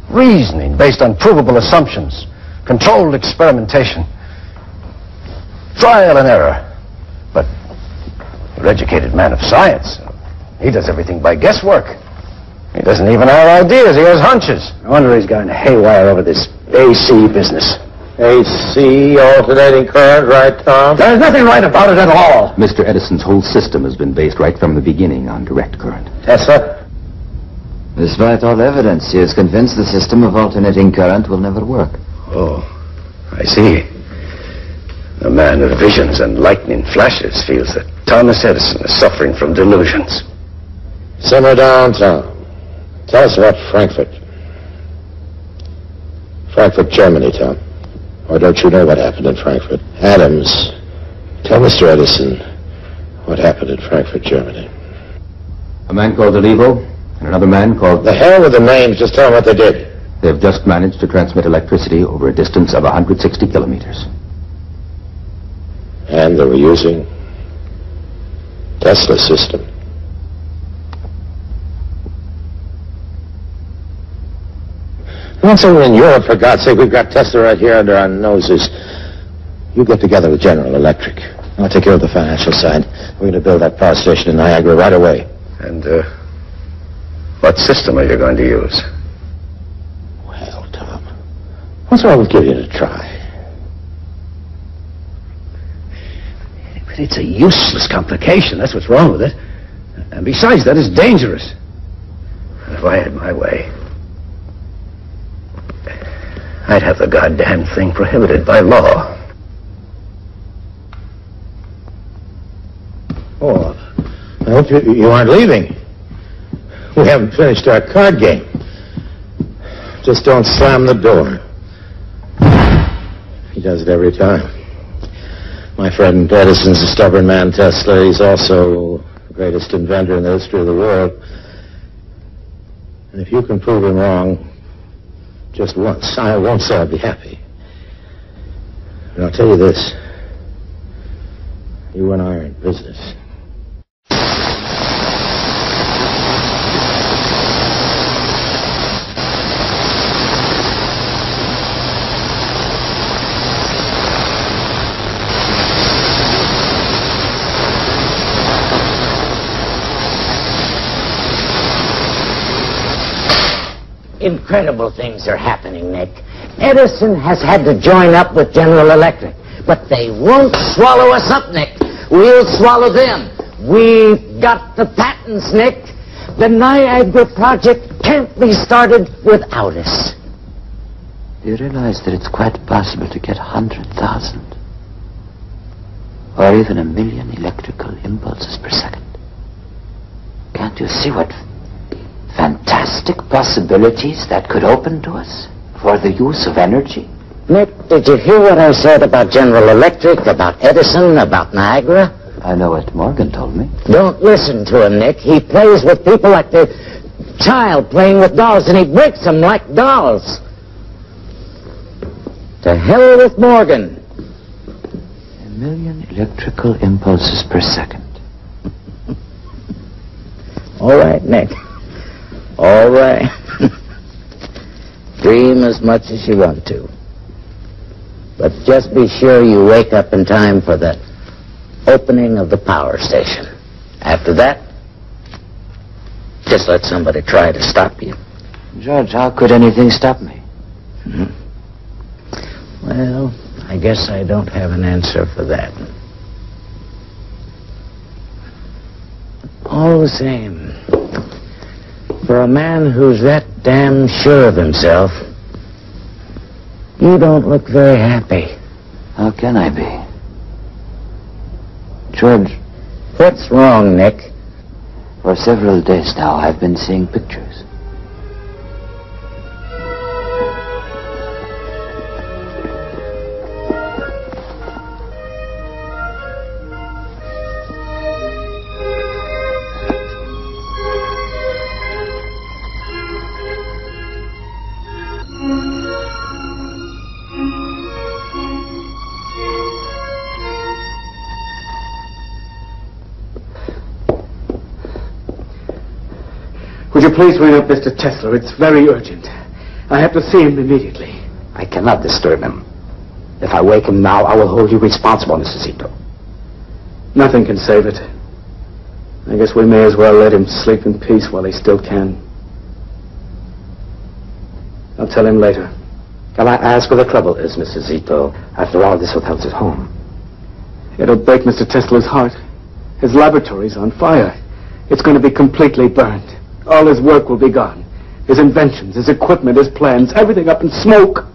Reasoning based on provable assumptions. Controlled experimentation. Trial and error. But an educated man of science, he does everything by guesswork. He doesn't even have ideas, he has hunches. No wonder he's gone haywire over this AC business. AC, alternating current, right, Tom? There's nothing right about it at all. Mr. Edison's whole system has been based right from the beginning on direct current. Tesla? Despite all evidence, he is convinced the system of alternating current will never work. Oh, I see. The man of visions and lightning flashes feels that Thomas Edison is suffering from delusions. Simmer down, Tom. Tell us about Frankfurt. Frankfurt, Germany, Tom. Or don't you know what happened in Frankfurt? Adams, tell Mr. Edison what happened in Frankfurt, Germany. A man called Olivo and another man called... The hell with the names. Just tell them what they did. They've just managed to transmit electricity over a distance of 160 kilometers. And they were using Tesla's system. Once over in Europe, for God's sake, we've got Tesla right here under our noses. You get together with General Electric. I'll take care of the financial side. We're going to build that power station in Niagara right away. And, what system are you going to use? Well, Tom, what's wrong with giving it a try? But it's a useless complication. That's what's wrong with it. And besides that, it's dangerous. If I had my way, I'd have the goddamn thing prohibited by law. Oh, I hope you aren't leaving. We haven't finished our card game. Just don't slam the door. He does it every time. My friend Edison's a stubborn man, Tesla. He's also the greatest inventor in the history of the world. And if you can prove him wrong, Just once. I won't say I'll be happy. And I'll tell you this. You and I are in business. Incredible things are happening, Nick. Edison has had to join up with General Electric, but they won't swallow us up, Nick. We'll swallow them. We've got the patents, Nick. The Niagara project can't be started without us. Do you realize that it's quite possible to get 100,000 or even 1 million electrical impulses per second? Can't you see what fantastic possibilities that could open to us for the use of energy? Nick, did you hear what I said about General Electric, about Edison, about Niagara? I know what Morgan told me. Don't listen to him, Nick. He plays with people like the child playing with dolls, and he breaks them like dolls. To hell with Morgan. 1 million electrical impulses per second. All right, Nick. All right. Dream as much as you want to. But just be sure you wake up in time for the opening of the power station. After that, just let somebody try to stop you. George, how could anything stop me? Well, I guess I don't have an answer for that. All the same, for a man who's that damn sure of himself, you don't look very happy. How can I be? George. What's wrong, Nick? For several days now, I've been seeing pictures. Would you please ring up Mr. Tesla? It's very urgent. I have to see him immediately. I cannot disturb him. If I wake him now, I will hold you responsible, Mr. Zito. Nothing can save it. I guess we may as well let him sleep in peace while he still can. I'll tell him later. Can I ask what the trouble is, Mr. Zito? After all, this hotel's his home. It'll break Mr. Tesla's heart. His laboratory's on fire. It's going to be completely burned. All his work will be gone. His inventions, his equipment, his plans, everything up in smoke.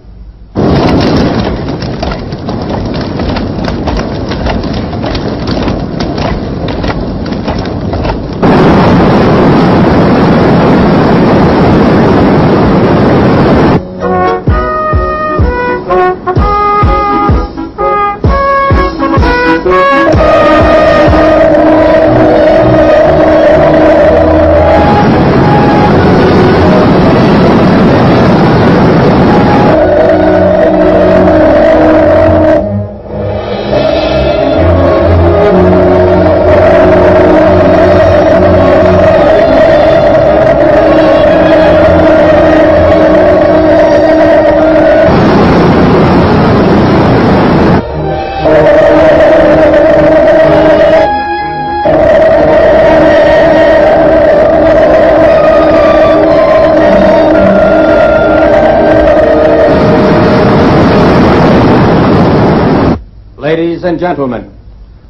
Ladies and gentlemen,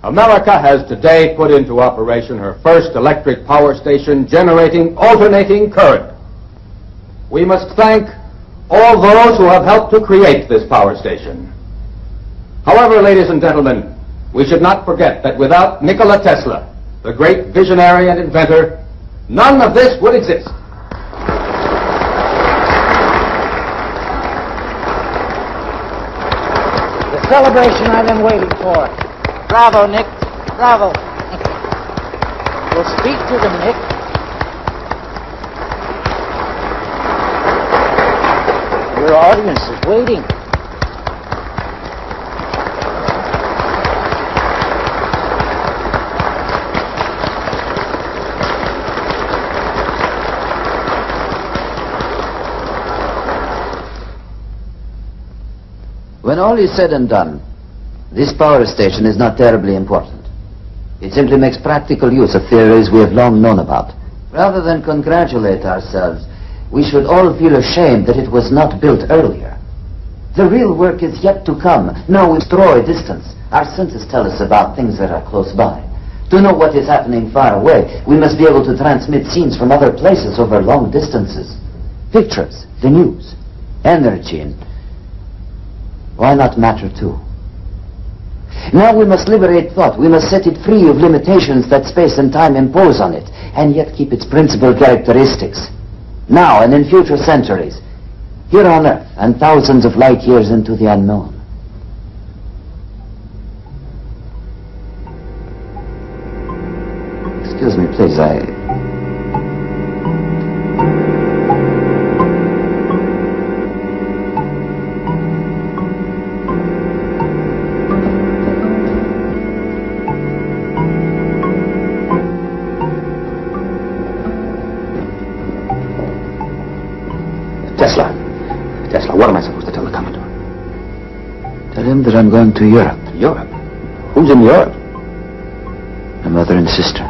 America has today put into operation her first electric power station generating alternating current. We must thank all those who have helped to create this power station. However, ladies and gentlemen, we should not forget that without Nikola Tesla, the great visionary and inventor, none of this would exist. Celebration I've been waiting for. Bravo, Nick. Bravo. We'll speak to them, Nick. audience is waiting. When all is said and done, this power station is not terribly important. It simply makes practical use of theories we have long known about. Rather than congratulate ourselves, we should all feel ashamed that it was not built earlier. The real work is yet to come. Now we destroy distance. Our senses tell us about things that are close by. To know what is happening far away, we must be able to transmit scenes from other places over long distances. Pictures, the news, energy, and why not matter too? Now we must liberate thought. We must set it free of limitations that space and time impose on it, and yet keep its principal characteristics. Now and in future centuries, here on Earth and thousands of light years into the unknown. Excuse me, please, Tesla, what am I supposed to tell the Commodore? Tell him that I'm going to Europe. Europe? Who's in Europe? My mother and sister.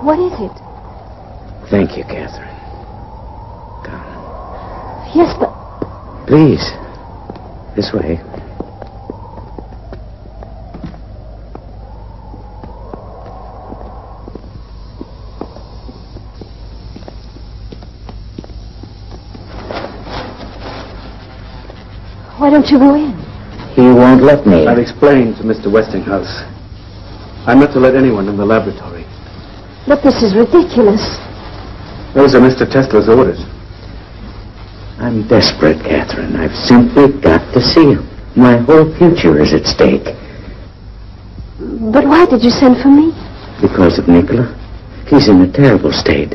What is it? Thank you, Catherine. Yes, but... Please. This way. Why don't you go in? He won't let me. I've explained to Mr. Westinghouse. I'm not to let anyone in the laboratory. But this is ridiculous. Those are Mr. Tesla's orders. I'm desperate, Catherine. I've simply got to see him. My whole future is at stake. But why did you send for me? Because of Nikola. He's in a terrible state.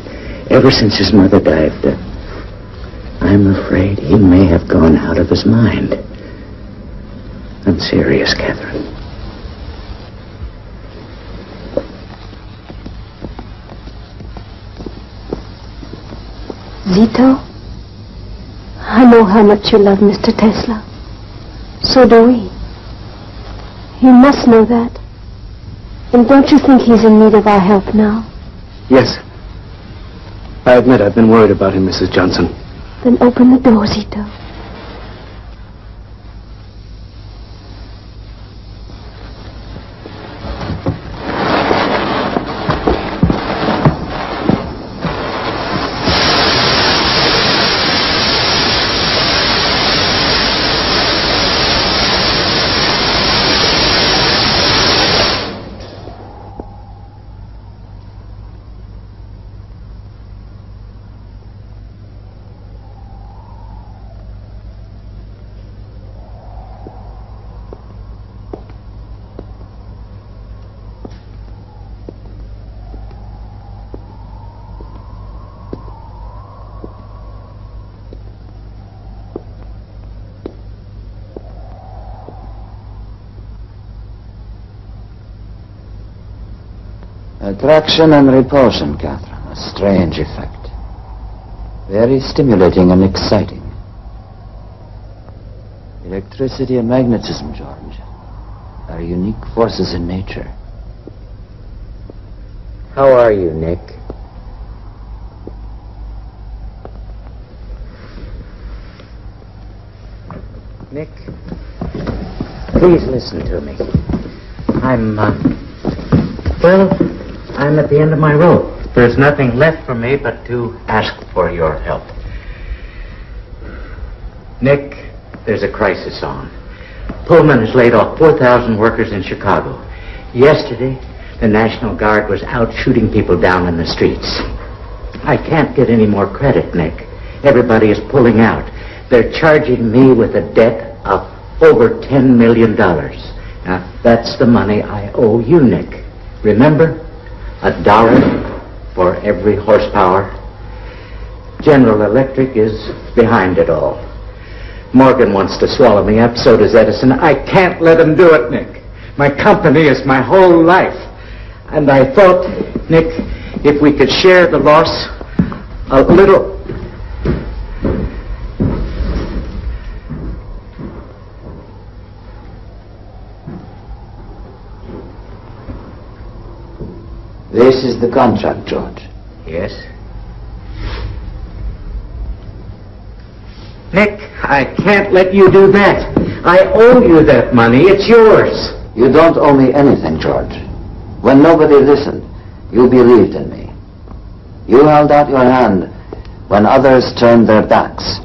Ever since his mother died, I'm afraid he may have gone out of his mind. I'm serious, Catherine. Zito, I know how much you love Mr. Tesla. So do we. You must know that. And don't you think he's in need of our help now? Yes. I admit I've been worried about him, Mrs. Johnson. Then open the door, Zito. Attraction and repulsion, Catherine. A strange effect. Very stimulating and exciting. Electricity and magnetism, George, are unique forces in nature. How are you, Nick? Nick, please listen to me. I'm at the end of my rope. There's nothing left for me but to ask for your help. Nick, there's a crisis on. Pullman has laid off 4,000 workers in Chicago. Yesterday, the National Guard was out shooting people down in the streets. I can't get any more credit, Nick. Everybody is pulling out. They're charging me with a debt of over $10 million. Now, that's the money I owe you, Nick. Remember? $1 for every horsepower. General Electric is behind it all. Morgan wants to swallow me up, so does Edison. I can't let him do it, Nick. My company is my whole life. And I thought, Nick, if we could share the loss a little... This is the contract, George. Yes? Nick, I can't let you do that. I owe you that money. It's yours. You don't owe me anything, George. When nobody listened, you believed in me. You held out your hand when others turned their backs.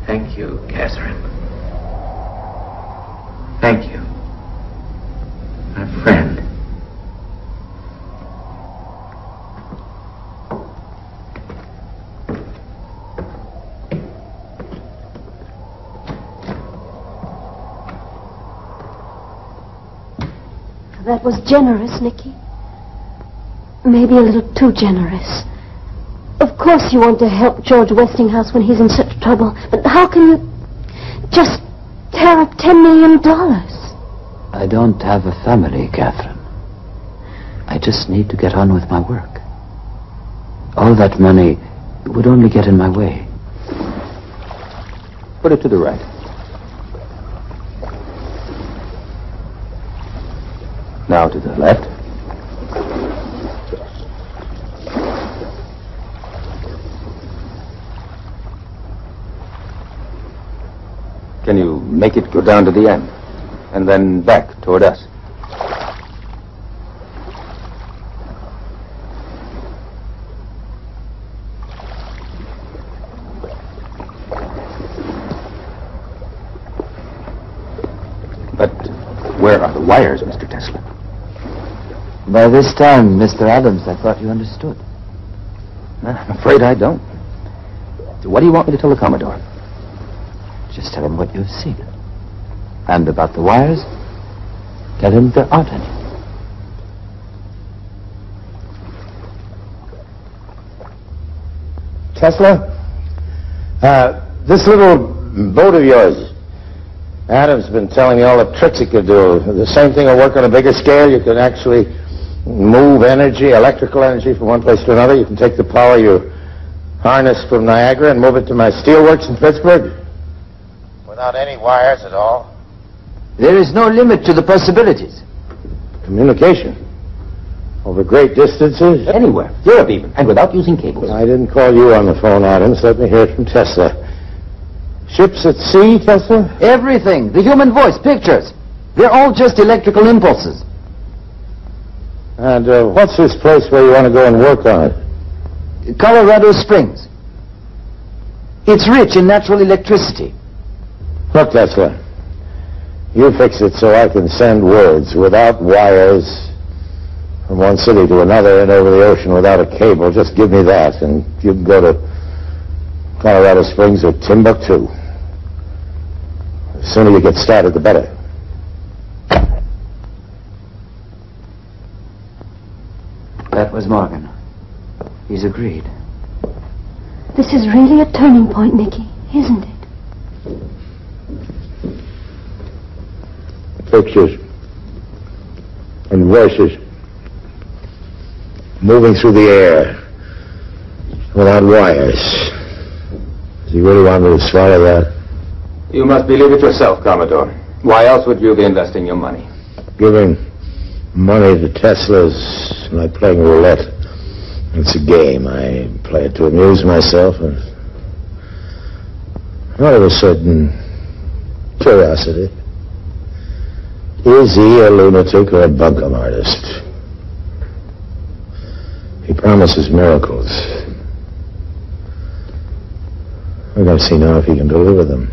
Thank you, Catherine. Thank you. My friend. That was generous, Nicky. Maybe a little too generous. Of course you want to help George Westinghouse when he's in such trouble, but how can you just tear up $10 million? I don't have a family, Catherine. I just need to get on with my work. All that money would only get in my way. Put it to the right. Now to the left. Can you make it go down to the end? And then back toward us? But where are the wires, Mr. Tesla? By this time, Mr. Adams, I thought you understood. I'm afraid I don't. What do you want me to tell the Commodore? Just tell him what you've seen. And about the wires, tell him there aren't any. Tesla? This little boat of yours, Adam's been telling me all the tricks it could do. The same thing will work on a bigger scale. You can actually move energy, electrical energy, from one place to another. You can take the power you harness from Niagara and move it to my steelworks in Pittsburgh. Without any wires at all. There is no limit to the possibilities. Communication. Over great distances. Anywhere. Europe even. And without using cables. I didn't call you on the phone, Adams. Let me hear it from Tesla. Ships at sea, Tesla? Everything. The human voice, pictures. They're all just electrical impulses. And what's this place where you want to go and work on it? Colorado Springs. It's rich in natural electricity. Look, Tesla, you fix it so I can send words without wires from one city to another and over the ocean without a cable. Just give me that, and you can go to Colorado Springs or Timbuktu. The sooner you get started, the better. That was Morgan. He's agreed. This is really a turning point, Nicky, isn't it? Pictures and voices moving through the air without wires. Does he really want me to swallow that? You must believe it yourself, Commodore. Why else would you be investing your money? Giving money to Tesla's like playing roulette. It's a game. I play it to amuse myself, and out of a certain curiosity. Is he a lunatic or a bunkum artist? He promises miracles. We're going to see now if he can deliver them.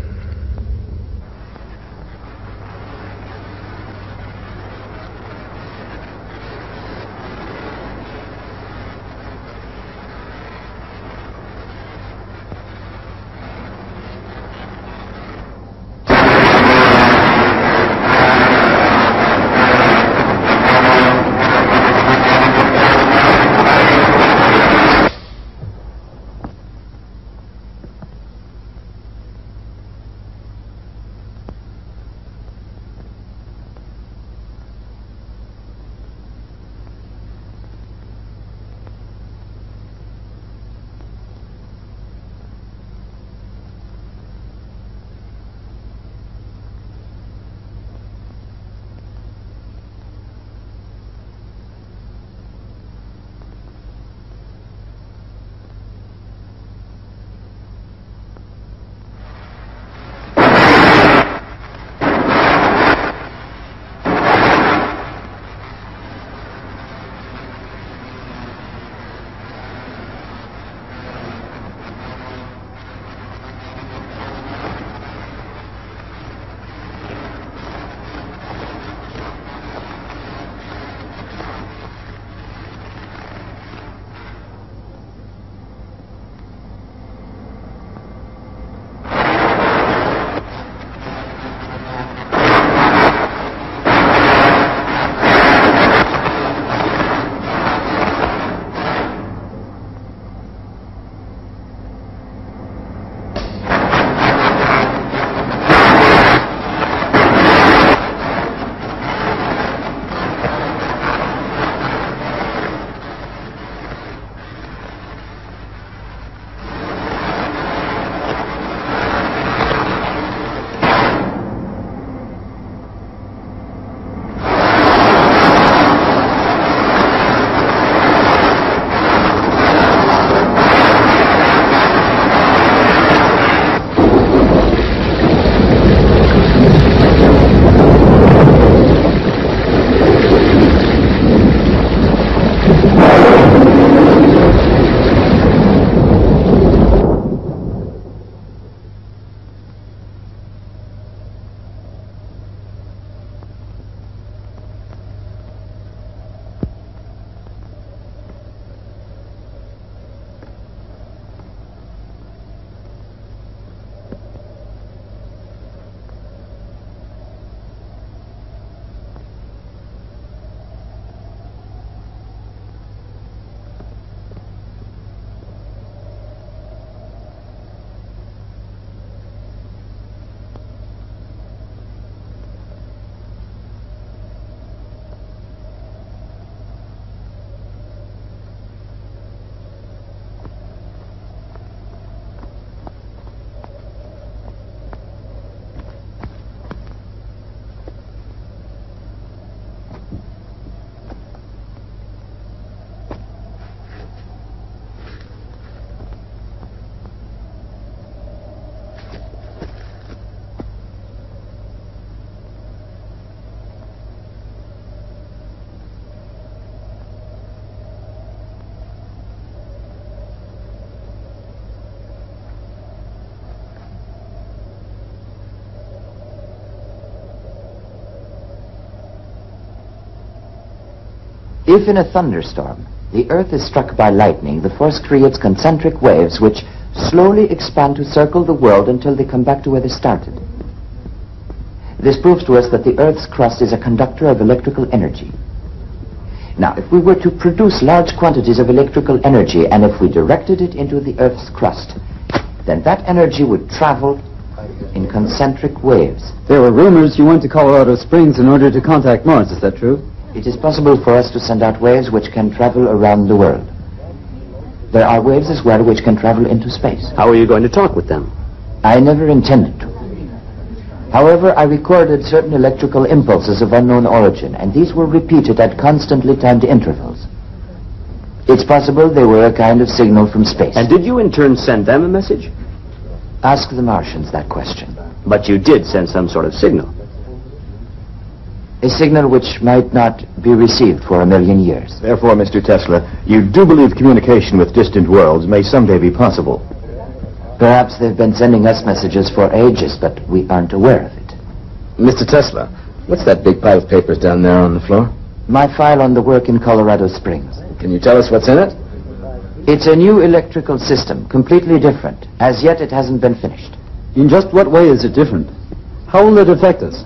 If in a thunderstorm the Earth is struck by lightning, the force creates concentric waves which slowly expand to circle the world until they come back to where they started. This proves to us that the Earth's crust is a conductor of electrical energy. Now, if we were to produce large quantities of electrical energy and if we directed it into the Earth's crust, then that energy would travel in concentric waves. There were rumors you went to Colorado Springs in order to contact Mars. Is that true? It is possible for us to send out waves which can travel around the world. There are waves as well which can travel into space. How are you going to talk with them? I never intended to. However, I recorded certain electrical impulses of unknown origin, and these were repeated at constantly timed intervals. It's possible they were a kind of signal from space. And did you in turn send them a message? Ask the Martians that question. But you did send some sort of signal. A signal which might not be received for 1,000,000 years. Therefore, Mr. Tesla, you do believe communication with distant worlds may someday be possible. Perhaps they've been sending us messages for ages, but we aren't aware of it. Mr. Tesla, what's that big pile of papers down there on the floor? My file on the work in Colorado Springs. Can you tell us what's in it? It's a new electrical system, completely different. As yet, it hasn't been finished. In just what way is it different? How will it affect us?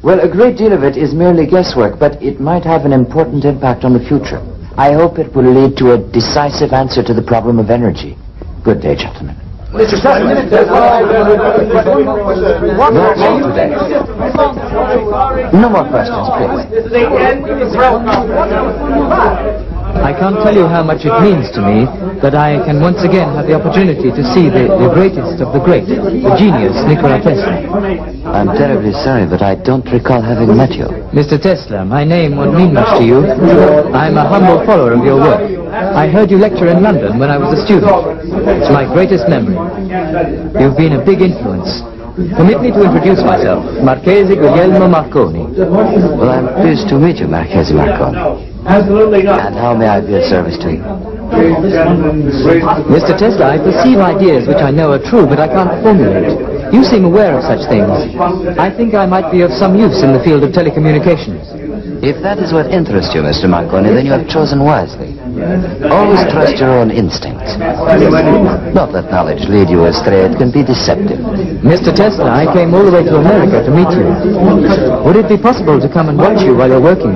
Well, a great deal of it is merely guesswork, but it might have an important impact on the future. I hope it will lead to a decisive answer to the problem of energy. Good day, gentlemen. Mr. Tesla, No more questions, please. I can't tell you how much it means to me that I can once again have the opportunity to see the greatest of the great, the genius, Nikola Tesla. I'm terribly sorry, but I don't recall having met you. Mr. Tesla, my name won't mean much to you. I'm a humble follower of your work. I heard you lecture in London when I was a student. It's my greatest memory. You've been a big influence. Permit me to introduce myself, Marchese Guglielmo Marconi. Well, I'm pleased to meet you, Marchese Marconi. Absolutely not. And how may I be of service to you? Mr. Tesla, I perceive ideas which I know are true, but I can't formulate. You seem aware of such things. I think I might be of some use in the field of telecommunications. If that is what interests you, Mr. Marconi, then you have chosen wisely. Always trust your own instincts. Don't let knowledge lead you astray. It can be deceptive. Mr. Tesla, I came all the way to America to meet you. Would it be possible to come and watch you while you're working?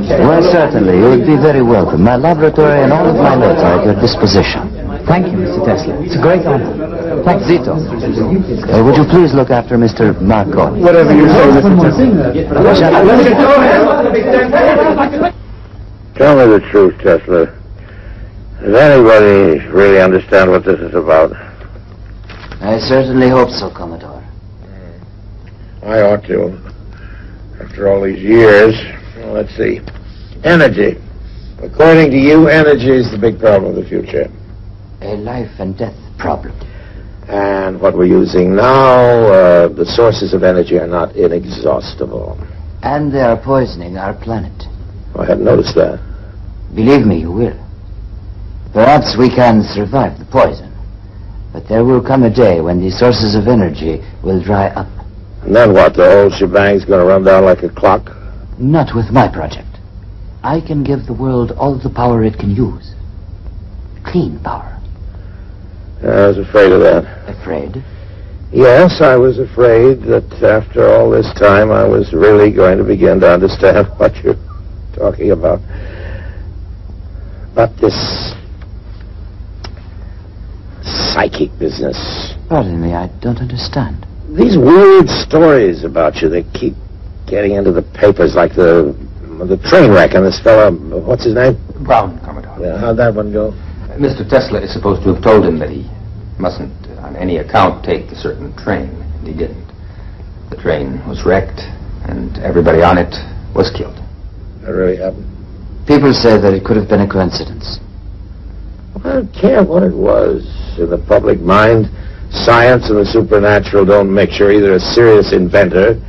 Why, certainly. You would be very welcome. My laboratory and all of my notes are at your disposition. Thank you, Mr. Tesla. It's a great honor. Thanks, Zito. Would you please look after Mr. Marconi? Whatever you say, Mr. Tesla. Tell me the truth, Tesla. Does anybody really understand what this is about? I certainly hope so, Commodore. I ought to. After all these years. Well, let's see. Energy. According to you, energy is the big problem of the future. A life and death problem. And what we're using now, the sources of energy are not inexhaustible. And they are poisoning our planet. I hadn't noticed that. Believe me, you will. Perhaps we can survive the poison. But there will come a day when these sources of energy will dry up. And then what? The whole shebang's going to run down like a clock? Not with my project. I can give the world all the power it can use. Clean power. I was afraid of that. Afraid? Yes, I was afraid that after all this time I was really going to begin to understand what you're talking about. But this psychic business. Pardon me, I don't understand. These weird stories about you that keep getting into the papers, like the train wreck and this fella, what's his name? Brown, Commodore. Yeah, how'd that one go? Mr. Tesla is supposed to have told him that he mustn't, on any account, take a certain train, and he didn't. The train was wrecked, and everybody on it was killed. That really happened? People say that it could have been a coincidence. I don't care what it was. In the public mind, science and the supernatural don't make sure either a serious inventor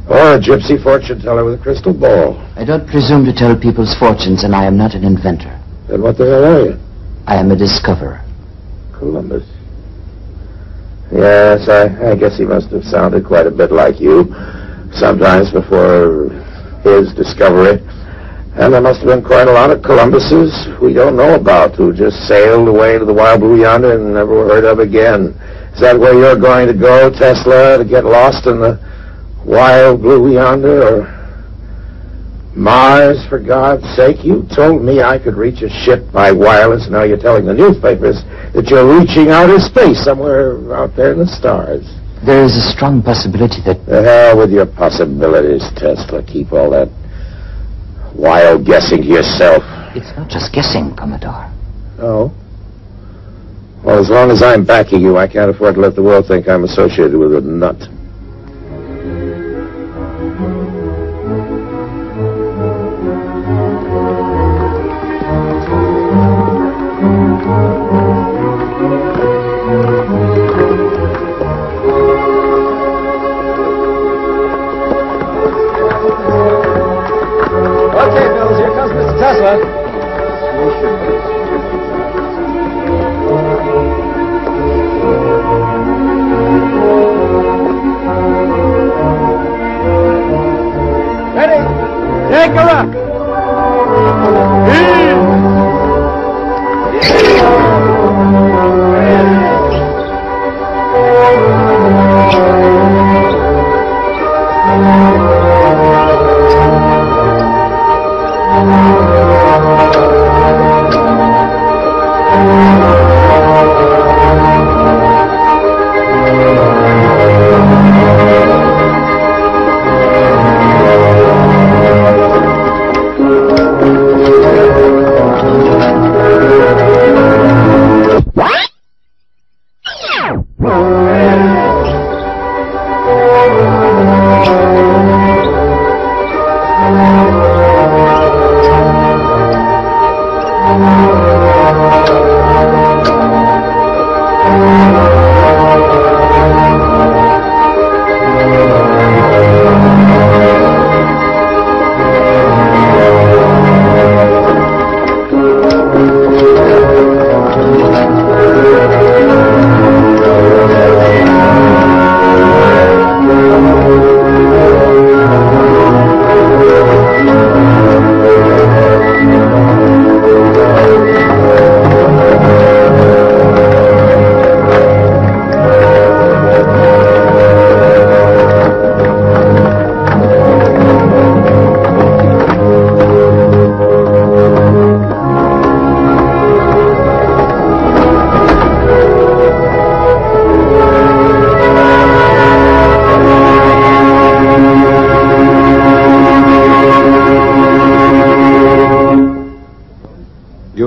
or a gypsy fortune teller with a crystal ball. I don't presume to tell people's fortunes, and I am not an inventor. Then what the hell are you? I am a discoverer. Columbus. Yes, I guess he must have sounded quite a bit like you sometimes before his discovery. And there must have been quite a lot of Columbuses we don't know about who just sailed away to the wild blue yonder and never were heard of again. Is that where you're going to go, Tesla, to get lost in the wild blue yonder, or Mars, for God's sake? You told me I could reach a ship by wireless. Now you're telling the newspapers that you're reaching outer space somewhere out there in the stars. There is a strong possibility that... The hell with your possibilities, Tesla. Keep all that wild guessing to yourself. It's not just guessing, Commodore. Oh? Well, as long as I'm backing you, I can't afford to let the world think I'm associated with a nut.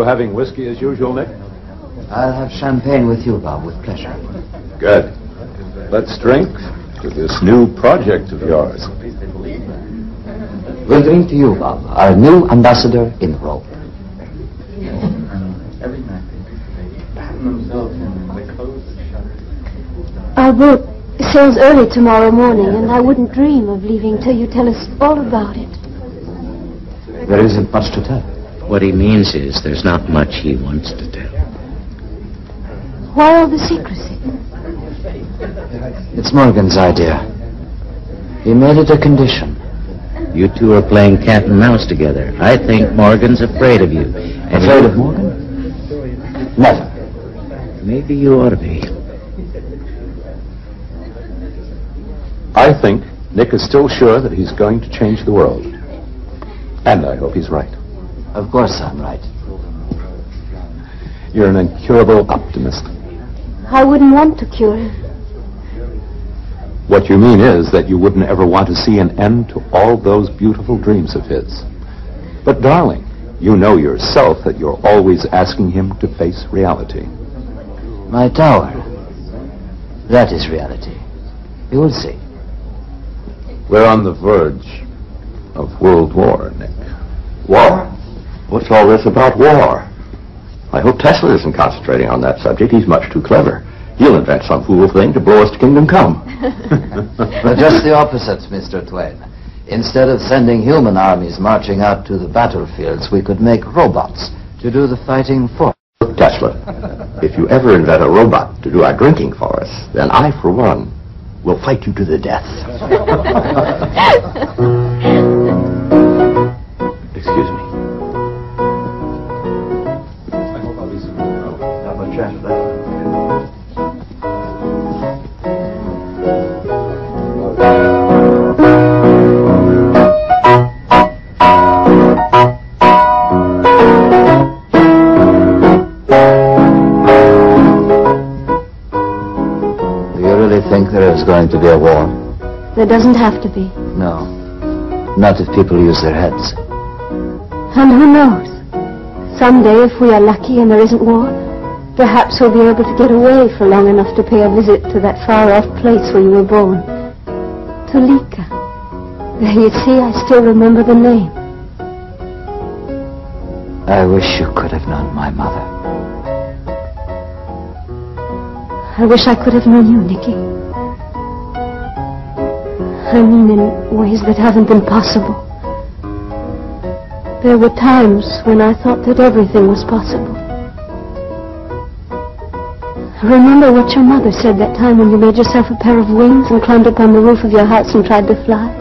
Having whiskey as usual, Nick? I'll have champagne with you, Bob, with pleasure. Good. Let's drink to this new project of yours. We'll drink to you, Bob, our new ambassador in Rome. Our boat sails early tomorrow morning, and I wouldn't dream of leaving till you tell us all about it. There isn't much to tell. What he means is there's not much he wants to tell. Why all the secrecy? It's Morgan's idea. He made it a condition. You two are playing cat and mouse together. I think Morgan's afraid of you. And afraid of Morgan? Never. Maybe you ought to be. I think Nick is still sure that he's going to change the world. And I hope he's right. Of course I'm right. You're an incurable optimist. I wouldn't want to cure him. What you mean is that you wouldn't ever want to see an end to all those beautiful dreams of his. But darling, you know yourself that you're always asking him to face reality. My tower. That is reality. You will see. We're on the verge of World War, Nick. War? What's all this about war? I hope Tesla isn't concentrating on that subject. He's much too clever. He'll invent some fool thing to blow us to kingdom come. But just the opposite, Mr. Twain. Instead of sending human armies marching out to the battlefields, we could make robots to do the fighting for us. Look, Tesla, if you ever invent a robot to do our drinking for us, then I, for one, will fight you to the death. Excuse me. think there is going to be a war? There doesn't have to be. No. Not if people use their heads. And who knows? Someday, if we are lucky and there isn't war, perhaps we'll be able to get away for long enough to pay a visit to that far-off place where you were born. To Lika. There, you see, I still remember the name. I wish you could have known my mother. I wish I could have known you, Nicky. I mean in ways that haven't been possible. There were times when I thought that everything was possible. Remember what your mother said that time when you made yourself a pair of wings and climbed up on the roof of your house and tried to fly?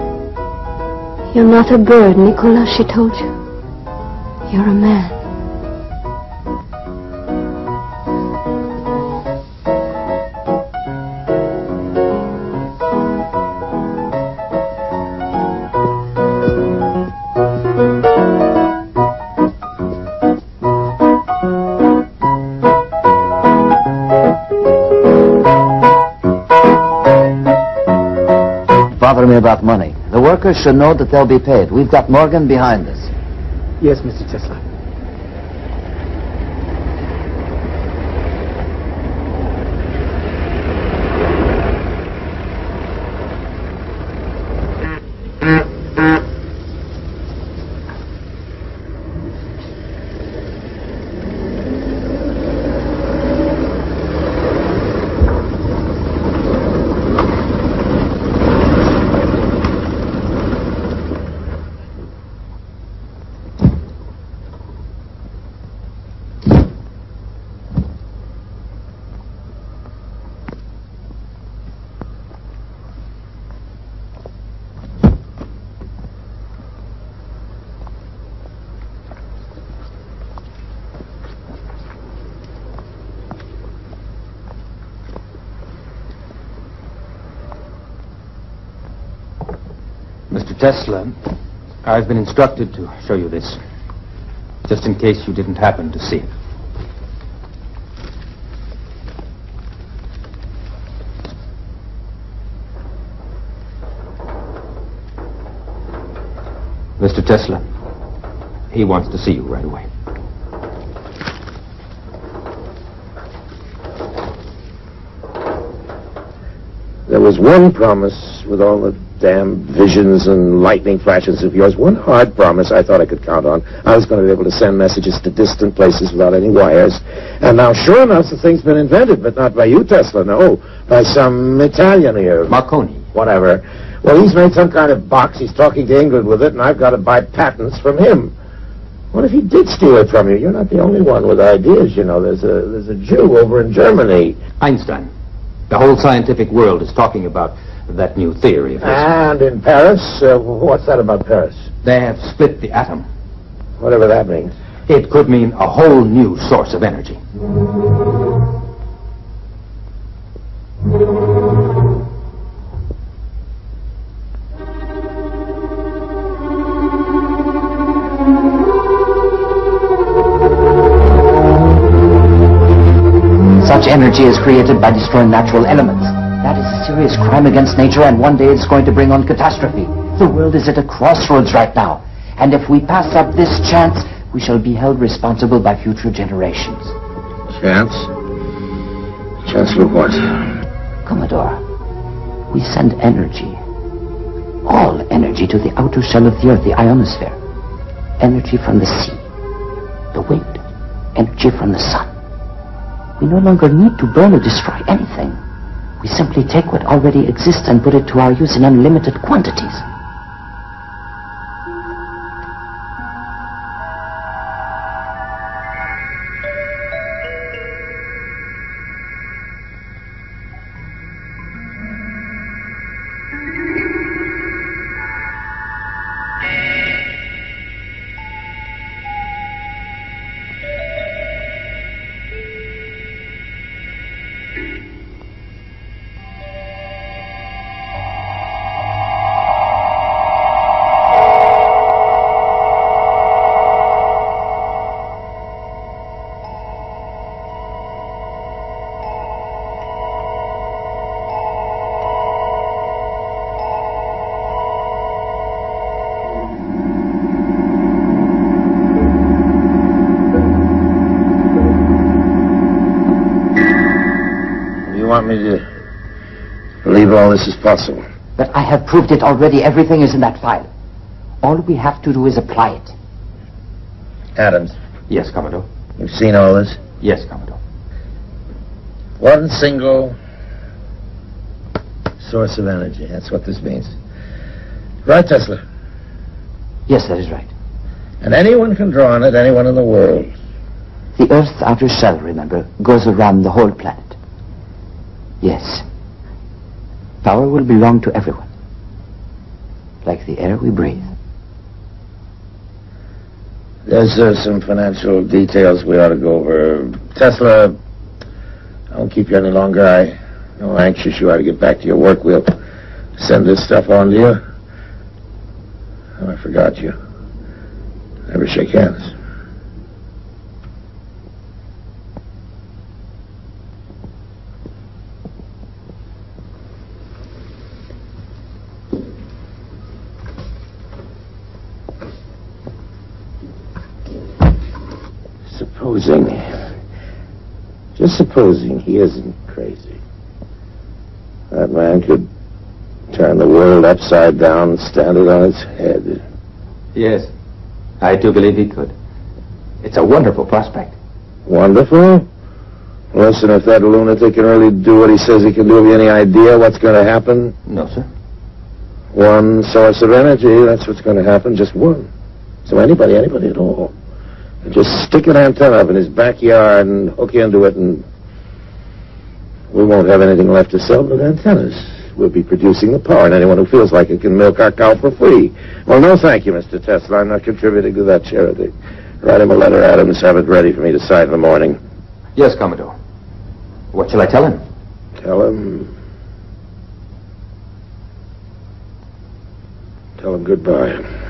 You're not a bird, Nikola, she told you. You're a man. Bother me about money. The workers should know that they'll be paid. We've got Morgan behind us. Yes, Mr. Tesla. Mr. Tesla, I've been instructed to show you this, just in case you didn't happen to see it. Mr. Tesla, he wants to see you right away. There was one promise with all the damn visions and lightning flashes of yours, one hard promise I thought I could count on. I was going to be able to send messages to distant places without any wires. And now, sure enough, the thing's been invented, but not by you, Tesla, no. By some Italian here. Marconi. Whatever. Well, he's made some kind of box. He's talking to England with it, and I've got to buy patents from him. What if he did steal it from you? You're not the only one with ideas, you know. There's a Jew over in Germany. Einstein. The whole scientific world is talking about that new theory of his. And in Paris? What's that about Paris? They have split the atom. Whatever that means. It could mean a whole new source of energy. Such energy is created by destroying natural elements. That is a serious crime against nature, and one day it's going to bring on catastrophe. The world is at a crossroads right now, and if we pass up this chance, we shall be held responsible by future generations. Chance? Chance for what? Commodore, we send energy, all energy, to the outer shell of the Earth, the ionosphere. Energy from the sea, the wind, energy from the sun. We no longer need to burn or destroy anything. We simply take what already exists and put it to our use in unlimited quantities. want me to believe all this is possible? But I have proved it already. Everything is in that file. All we have to do is apply it. Adams. Yes, Commodore. You've seen all this? Yes, Commodore. One single source of energy. That's what this means. Right, Tesla? Yes, that is right. And anyone can draw on it, anyone in the world. The Earth's outer shell, remember, goes around the whole planet. Yes. Power will belong to everyone. Like the air we breathe. There's some financial details we ought to go over. Tesla, I won't keep you any longer. I know how anxious you are to get back to your work. We'll send this stuff on to you. Oh, I forgot you. Never shake hands. Supposing he isn't crazy. That man could turn the world upside down and stand it on its head. Yes, I do believe he could. It's a wonderful prospect. Wonderful? Listen, if that lunatic can really do what he says he can do, have you any idea what's going to happen? No, sir. One source of energy, that's what's going to happen, just one. So anybody at all. Just stick an antenna up in his backyard and hook into it, and we won't have anything left to sell but antennas. We'll be producing the power, and anyone who feels like it can milk our cow for free. Well, no thank you, Mr. Tesla. I'm not contributing to that charity. Write him a letter, Adams. Have it ready for me to sign in the morning. Yes, Commodore. What shall I tell him? Tell him goodbye.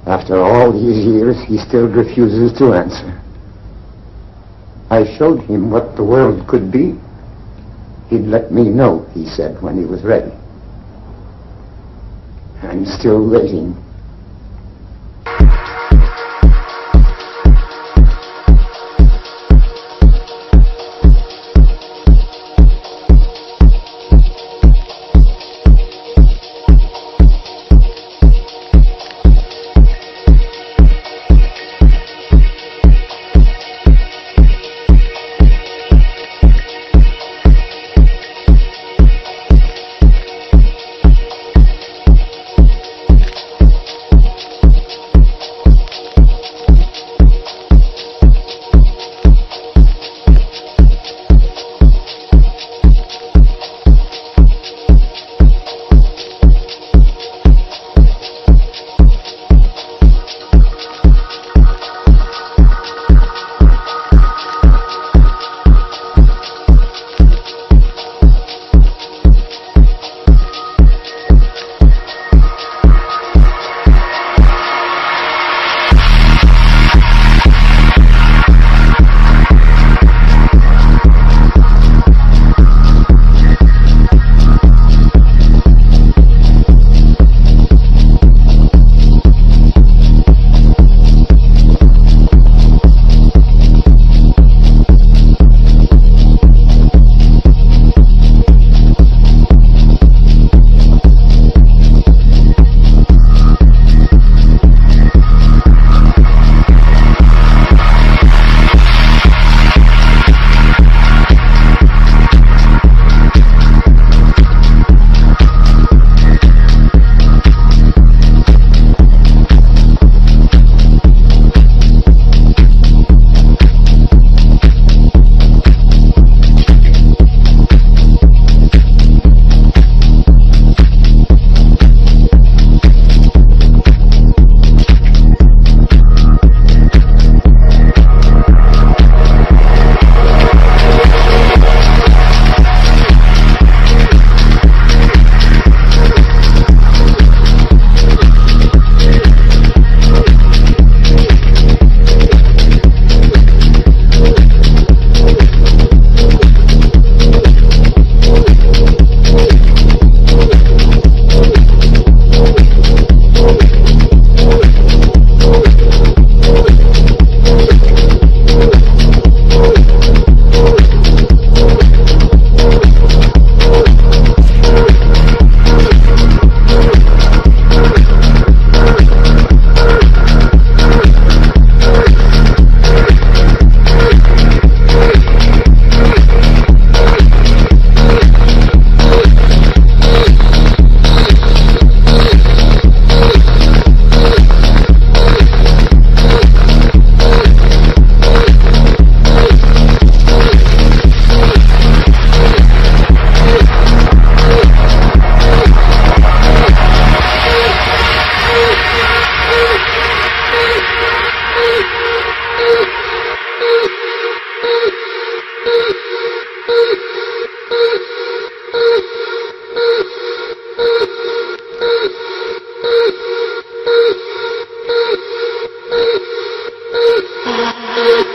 After all these years, he still refuses to answer. I showed him what the world could be. He'd let me know, he said, when he was ready. I'm still waiting. Gracias.